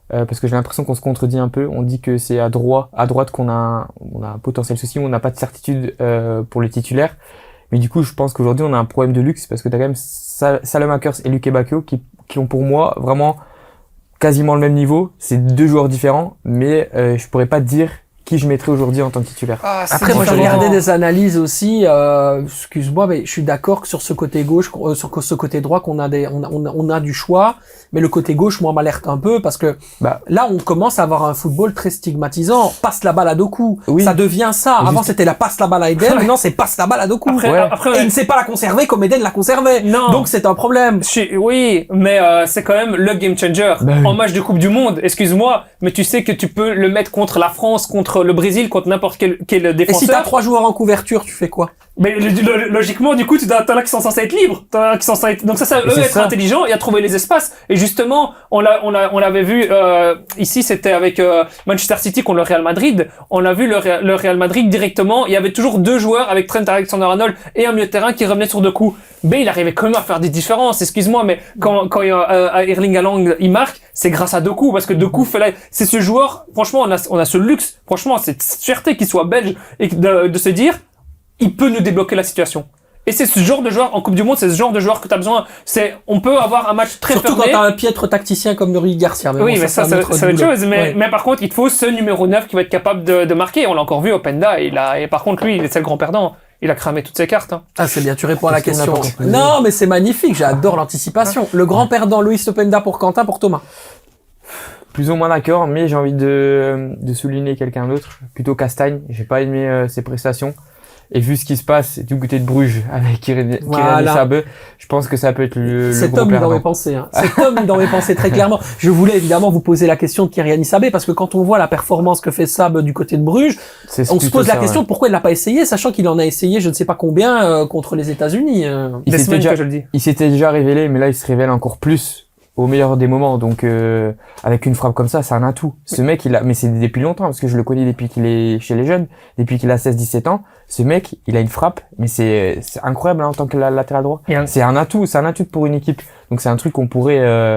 Parce que j'ai l'impression qu'on se contredit un peu. On dit que c'est à droite qu'on a un potentiel souci, on n'a pas de certitude pour les titulaires. Mais du coup, je pense qu'aujourd'hui, on a un problème de luxe parce que t'as quand même Salamakers et Luque Bacchio qui ont pour moi vraiment quasiment le même niveau. C'est 2 joueurs différents, mais je pourrais pas te dire qui je mettrais aujourd'hui en tant que titulaire. Après, moi, j'ai regardé des analyses aussi. Excuse-moi, mais je suis d'accord que sur ce côté gauche, sur ce côté droit, qu'on a on a du choix. Mais le côté gauche, moi, m'alerte un peu parce que là, on commence à avoir un football très stigmatisant. Passe la balle à Doku. Oui. Ça devient ça. Avant, c'était la passe la balle à Eden. Maintenant, c'est passe la balle à Doku. Après, et il ne sait pas la conserver comme Eden la conservait. Non. Donc, c'est un problème. Oui, mais c'est quand même le game changer. Oui. En match de Coupe du Monde, excuse-moi, mais tu sais que tu peux le mettre contre la France, contre le Brésil, contre n'importe quel défenseur. Et si t'as 3 joueurs en couverture, tu fais quoi? Mais logiquement, du coup, t'en as qui sont censés être libres. Donc ça eux être intelligents et à trouver les espaces. Et justement, on l'avait vu, ici, c'était avec Manchester City contre le Real Madrid. On a vu le Real Madrid directement. Il y avait toujours 2 joueurs avec Trent Alexander-Arnold et un milieu de terrain qui revenait sur 2 coups. Mais il arrivait quand même à faire des différences. Excuse-moi, mais quand Erling Haaland, il marque, c'est grâce à Doku. Parce que Doku c'est ce joueur, franchement, on a ce luxe. Franchement, c'est fierté qu'il soit belge et de se dire, il peut nous débloquer la situation. Et c'est ce genre de joueur, en Coupe du Monde, c'est ce genre de joueur que t'as besoin. On peut avoir un match très Surtout fermé. quand t'as un piètre tacticien comme Rui Garcia. Mais Oui, bon, mais ça, c'est autre chose. Mais par contre, il te faut ce numéro 9 qui va être capable de marquer. On l'a encore vu, Openda, et par contre, lui, c'est le grand perdant. Il a cramé toutes ses cartes. Hein. Ah, c'est bien, tu réponds à la Qu'est-ce qu'on question. a pas compris. Non, mais c'est magnifique, j'adore l'anticipation. Le grand perdant, Luis Openda pour Quentin, pour Thomas. Plus ou moins d'accord, mais j'ai envie de souligner quelqu'un d'autre, plutôt Castagne. J'ai pas aimé ses prestations. Et vu ce qui se passe du côté de Bruges avec Kylian Sabeu, je pense que ça peut être le Cet gros homme perdant. dans mes pensées. Hein. Cet homme dans mes pensées très clairement. Je voulais évidemment vous poser la question de Kylian Sabé parce que quand on voit la performance que fait Sab du côté de Bruges, on se pose la question de pourquoi il l'a pas essayé, sachant qu'il en a essayé je ne sais pas combien contre les États-Unis. Il s'était déjà révélé, mais là il se révèle encore plus au meilleur des moments. Donc avec une frappe comme ça, c'est un atout. Ce mec, mais c'est depuis longtemps parce que je le connais depuis qu'il est chez les jeunes, depuis qu'il a 16-17 ans. Ce mec, il a une frappe, mais c'est incroyable hein, en tant que latéral droit. C'est un atout pour une équipe. Donc c'est un truc qu'on pourrait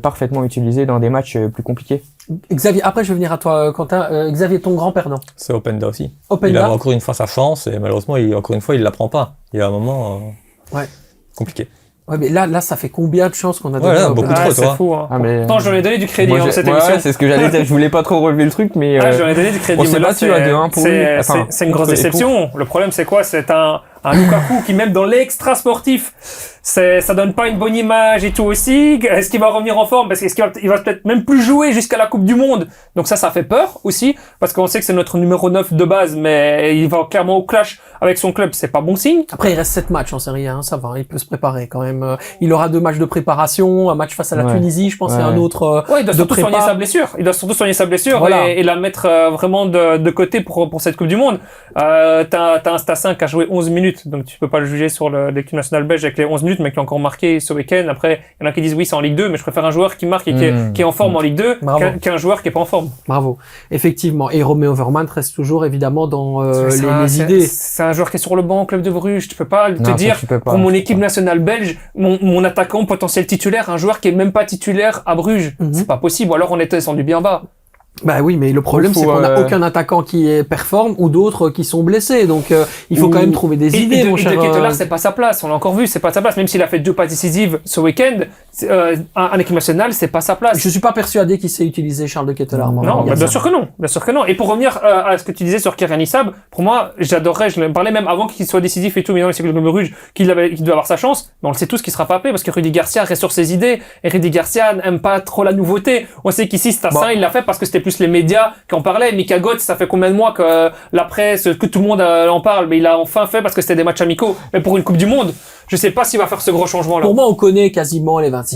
parfaitement utiliser dans des matchs plus compliqués. Xavier, après je vais venir à toi Quentin. Xavier, ton grand perdant. C'est Openda aussi. Openda. Il a encore une fois sa chance et malheureusement, encore une fois, il la prend pas. Il y a un moment compliqué. Ouais, mais là, ça fait combien de chances qu'on a donné beaucoup trop, c'est fou, hein. mais... Attends, j'en ai donné du crédit dans cette émission. Ouais, c'est ce que j'allais dire. Je voulais pas trop relever le truc, mais j'en ai donné du crédit. On s'est battu à 2-1 pour lui. Enfin, c'est une grosse déception. Le problème, c'est quoi? C'est un Lukaku qui, même dans l'extra sportif, ça donne pas une bonne image et tout aussi. Est-ce qu'il va revenir en forme? Parce qu'il va peut-être même plus jouer jusqu'à la Coupe du Monde. Donc ça fait peur aussi. Parce qu'on sait que c'est notre numéro 9 de base, mais il va clairement au clash avec son club. C'est pas bon signe. Après, il reste 7 matchs en Série A, hein, ça va. Il peut se préparer quand même. Il aura 2 matchs de préparation, un match face à la Tunisie, je pense, et un autre. Il doit surtout soigner sa blessure. Voilà. Et la mettre vraiment de côté pour cette Coupe du Monde. T'as un Stassin qui a joué 11 minutes, donc tu peux pas le juger sur l'équipe nationale belge avec les 11 minutes. minutes, mais qui a encore marqué ce week-end. Après, il y en a qui disent oui, c'est en Ligue 2, mais je préfère un joueur qui marque et qui est en forme en Ligue 2 qu'un joueur qui est pas en forme. Bravo. Effectivement. Et Romain Overmars reste toujours évidemment dans les idées. C'est un joueur qui est sur le banc au club de Bruges. Tu peux pas te dire, pour mon équipe nationale belge, mon attaquant potentiel titulaire, un joueur qui est même pas titulaire à Bruges. C'est pas possible. Ou alors on était descendu bien bas. Bah oui, mais le problème c'est qu'on n'a aucun attaquant qui performe ou d'autres qui sont blessés. Donc il faut quand même trouver des idées, mon cher. De Ketelaere, c'est pas sa place. On l'a encore vu, c'est pas sa place. Même s'il a fait 2 passes décisives ce week-end, en équipe nationale, c'est pas sa place. Je suis pas persuadé qu'il sait utiliser Charles de Ketelaere. Non, bien sûr que non. Bien sûr que non. Et pour revenir à ce que tu disais sur Kyrian Issab, pour moi, j'adorerais, je me parlais même avant qu'il soit décisif et tout, mais dans le de Bruges, qu'il doit avoir sa chance. Mais on le sait tous qu'il sera pas appelé parce que Rudy Garcia reste sur ses idées. Et Rudy Garcia n'aime pas trop la nouveauté. On sait qu'ici, Stassin, il l'a fait parce que c'était plus les médias qui en parlaient. Mika Götze, ça fait combien de mois que la presse, que tout le monde en parle, mais il a enfin fait parce que c'était des matchs amicaux. Mais pour une Coupe du Monde, je sais pas s'il va faire ce gros changement-là. Pour moi, on connaît quasiment les 26.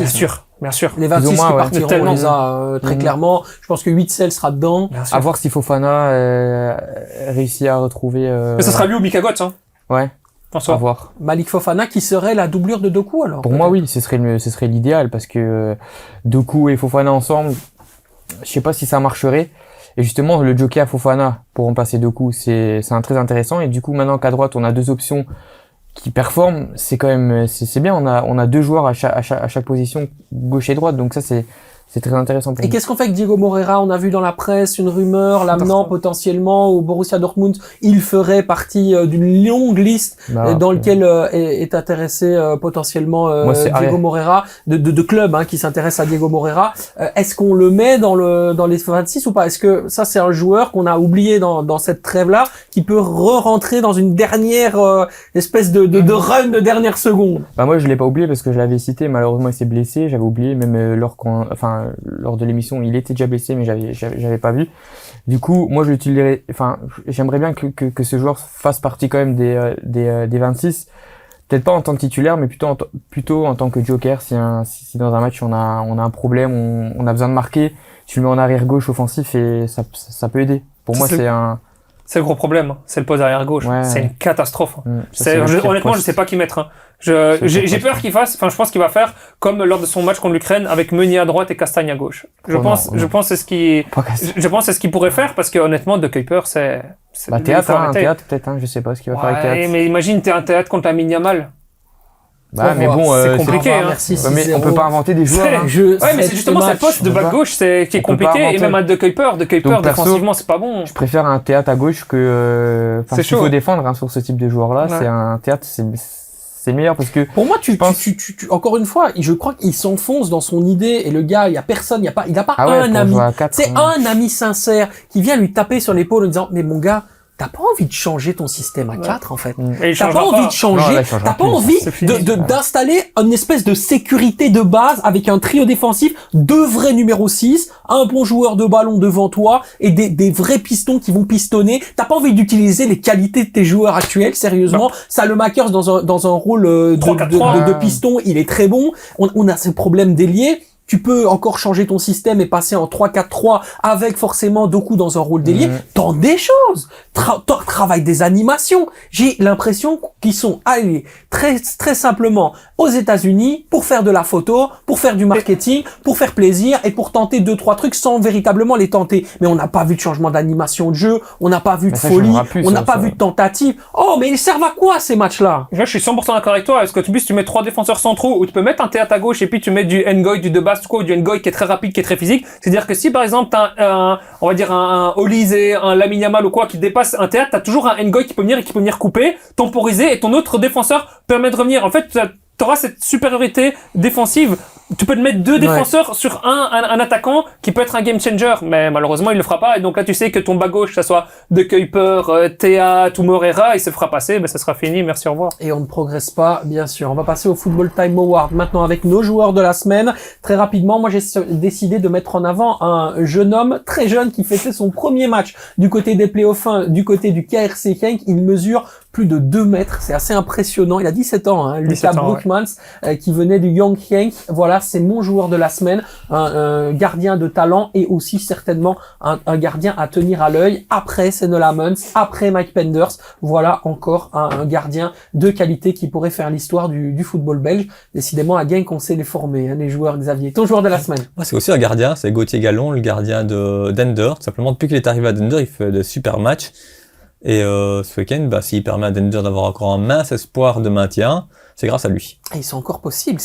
Bien sûr. Les 26 qui partiront, on les a très clairement. Je pense que Witsel sera dedans. À voir si Fofana réussit à retrouver... Mais ça sera lui ou Mika Götze, hein. Ouais. À voir. Malik Fofana qui serait la doublure de Doku alors. Pour moi, oui, ce serait l'idéal parce que Doku et Fofana ensemble, je sais pas si ça marcherait. Et justement, le jockey à Fofana pour remplacer Doku, c'est très intéressant. Et du coup, maintenant qu'à droite, on a 2 options qui performent, c'est quand même, c'est bien. On a 2 joueurs à chaque position, gauche et droite. Donc ça, c'est très intéressant pour nous. Et qu'est-ce qu'on fait avec Diego Moreira? On a vu dans la presse une rumeur l'amenant potentiellement au Borussia Dortmund. Il ferait partie d'une longue liste dans lequel est intéressé potentiellement Diego Moreira, de clubs qui s'intéressent à Diego Moreira. Est-ce qu'on le met dans les 26 ou pas? Est-ce que ça c'est un joueur qu'on a oublié dans cette trêve-là, qui peut re-rentrer dans une dernière espèce de run de dernière seconde? Moi je l'ai pas oublié parce que je l'avais cité. Malheureusement il s'est blessé. J'avais oublié même lors de l'émission, il était déjà blessé, mais j'avais pas vu. Du coup, moi, j'aimerais bien que ce joueur fasse partie quand même des 26. Peut-être pas en tant que titulaire, mais plutôt en tant que joker. Si dans un match on a un problème, on a besoin de marquer, tu le mets en arrière gauche offensif et ça peut aider. Pour moi, c'est le gros problème, c'est le poste arrière gauche. Ouais. C'est une catastrophe. Honnêtement, je sais pas qui mettre. J'ai peur qu'il fasse, je pense qu'il va faire comme lors de son match contre l'Ukraine avec Meunier à droite et Castagne à gauche. Je pense c'est ce qu'il pourrait faire parce que honnêtement, De Kuyper, c'est Théâtre peut-être, je sais pas ce qu'il va faire avec Théâtre. Mais imagine, t'es un Théâtre contre Lamine Yamal. Mais bon, c'est compliqué, mais on peut pas inventer des joueurs. Mais c'est justement cette poste de back gauche qui est compliqué, et même un De Kuyper défensivement c'est pas bon. Je préfère un Théâtre à gauche que, s'il faut défendre, sur ce type de joueur-là, c'est un Théâtre, c'est meilleur parce que. Pour moi, encore une fois, je crois qu'il s'enfonce dans son idée et le gars, il y a personne, il a pas un ami. C'est un ami sincère qui vient lui taper sur l'épaule en disant, mais mon gars, t'as pas envie de changer ton système à 4 en fait. T'as pas envie de changer, t'as pas envie d'installer une espèce de sécurité de base avec un trio défensif, 2 vrais numéro 6, un bon joueur de ballon devant toi et des vrais pistons qui vont pistonner. T'as pas envie d'utiliser les qualités de tes joueurs actuels, sérieusement. Salemakers dans un rôle de piston, il est très bon. On a ces problèmes d'ailier. Tu peux encore changer ton système et passer en 3-4-3 avec forcément Doku dans un rôle d'ailier. Tente des choses. Travaille des animations. J'ai l'impression qu'ils sont allés très, très simplement aux États-Unis pour faire de la photo, pour faire du marketing, pour faire plaisir et pour tenter 2-3 trucs sans véritablement les tenter. Mais on n'a pas vu de changement d'animation de jeu. On n'a pas vu de folie. On n'a pas vu de tentative. Oh, mais ils servent à quoi ces matchs-là? Là, je suis 100% d'accord avec toi. Est-ce que tu mets 3 défenseurs centraux ou tu peux mettre un Théâtre à gauche et puis tu mets du Ngoy, du Debas ou du Ngoy qui est très rapide, qui est très physique. C'est-à-dire que si par exemple t'as on va dire un Olysée, un Lamine Yamal ou quoi qui dépasse un Théâtre, t'as toujours un Ngoy qui peut venir couper, temporiser et ton autre défenseur permet de revenir. En fait, t'auras cette supériorité défensive. Tu peux te mettre 2 défenseurs sur un attaquant qui peut être un game changer, mais malheureusement il le fera pas. Et donc là tu sais que ton bas gauche, ça soit De Kuyper, Théâtre ou Moreira, il se fera passer, mais ça sera fini. Merci, au revoir. Et on ne progresse pas, bien sûr. On va passer au Football Time Award maintenant avec nos joueurs de la semaine. Très rapidement, moi j'ai décidé de mettre en avant un jeune homme très jeune qui fêtait son premier match du côté des playoffs, du côté du KRC Genk. Il mesure plus de 2 mètres. C'est assez impressionnant. Il a 17 ans, hein, Lucas 17 ans, Brookmans, qui venait du Young Henk. Voilà, c'est mon joueur de la semaine. Un gardien de talent et aussi certainement un gardien à tenir à l'œil. Après Senola Muns, après Mike Penders. Voilà encore un gardien de qualité qui pourrait faire l'histoire du football belge. Décidément, à Genk, on sait les former, hein, les joueurs. Xavier, ton joueur de la semaine? Moi, c'est aussi un gardien, c'est Gauthier Gallon, le gardien de d'Ender. Tout simplement, depuis qu'il est arrivé à Dender, il fait de super matchs. Et ce week-end, s'il permet à Dender d'avoir encore un mince espoir de maintien, c'est grâce à lui. Et c'est encore possible.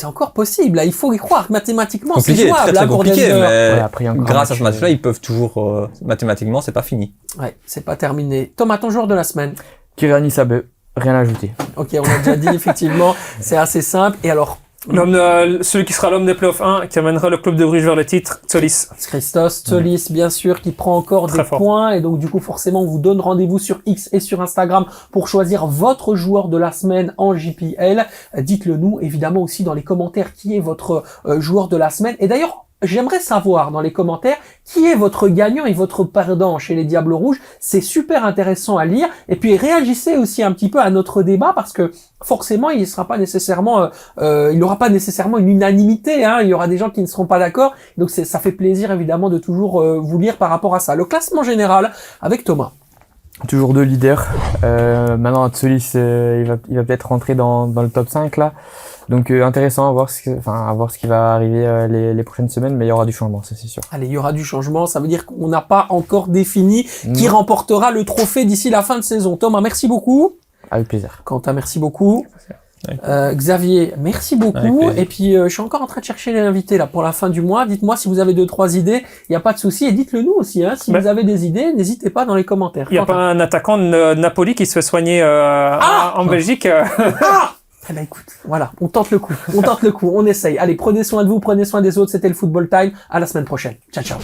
Là, il faut y croire. Mathématiquement, c'est Compliqué, jouable, très pour compliqué, Denver. mais Ouais, après, encore grâce un à ce match, match-là, ils peuvent toujours, mathématiquement, c'est pas fini. Ouais, c'est pas terminé. Thomas, ton joueur de la semaine? Kirani Sabe, rien à ajouter. Ok, on a déjà dit, effectivement, c'est assez simple. Et alors, Celui qui sera l'homme des playoffs 1, qui amènera le club de Bruges vers le titre, Tsolis. Christos Tsolis, bien sûr, qui prend encore Très des fort. points. Et donc, du coup, forcément, on vous donne rendez-vous sur X et sur Instagram pour choisir votre joueur de la semaine en JPL. Dites-le nous, évidemment, aussi dans les commentaires qui est votre joueur de la semaine. Et d'ailleurs, j'aimerais savoir dans les commentaires qui est votre gagnant et votre perdant chez les Diables Rouges. C'est super intéressant à lire. Et puis réagissez aussi un petit peu à notre débat parce que forcément il sera pas nécessairement, il n'aura pas nécessairement une unanimité. Hein. Il y aura des gens qui ne seront pas d'accord. Donc ça fait plaisir évidemment de toujours vous lire par rapport à ça. Le classement général avec Thomas. Toujours 2 leaders. Maintenant, Tsolis, il va peut-être rentrer dans le top 5 là. Donc intéressant à voir ce qui va arriver les prochaines semaines, mais il y aura du changement, ça c'est sûr. Allez, il y aura du changement. Ça veut dire qu'on n'a pas encore défini qui remportera le trophée d'ici la fin de saison. Thomas, merci beaucoup. Avec plaisir. Quentin, merci beaucoup. Xavier, merci beaucoup. Et puis, je suis encore en train de chercher les invités là pour la fin du mois. Dites-moi si vous avez 2-3 idées. Il n'y a pas de souci. Et dites-le nous aussi. Hein, si vous avez des idées, n'hésitez pas dans les commentaires. Il n'y a pas un attaquant de Napoli qui se fait soigner en Belgique Eh ben écoute, voilà, on tente le coup. On essaye. Allez, prenez soin de vous, prenez soin des autres. C'était le Football Time. À la semaine prochaine. Ciao, ciao.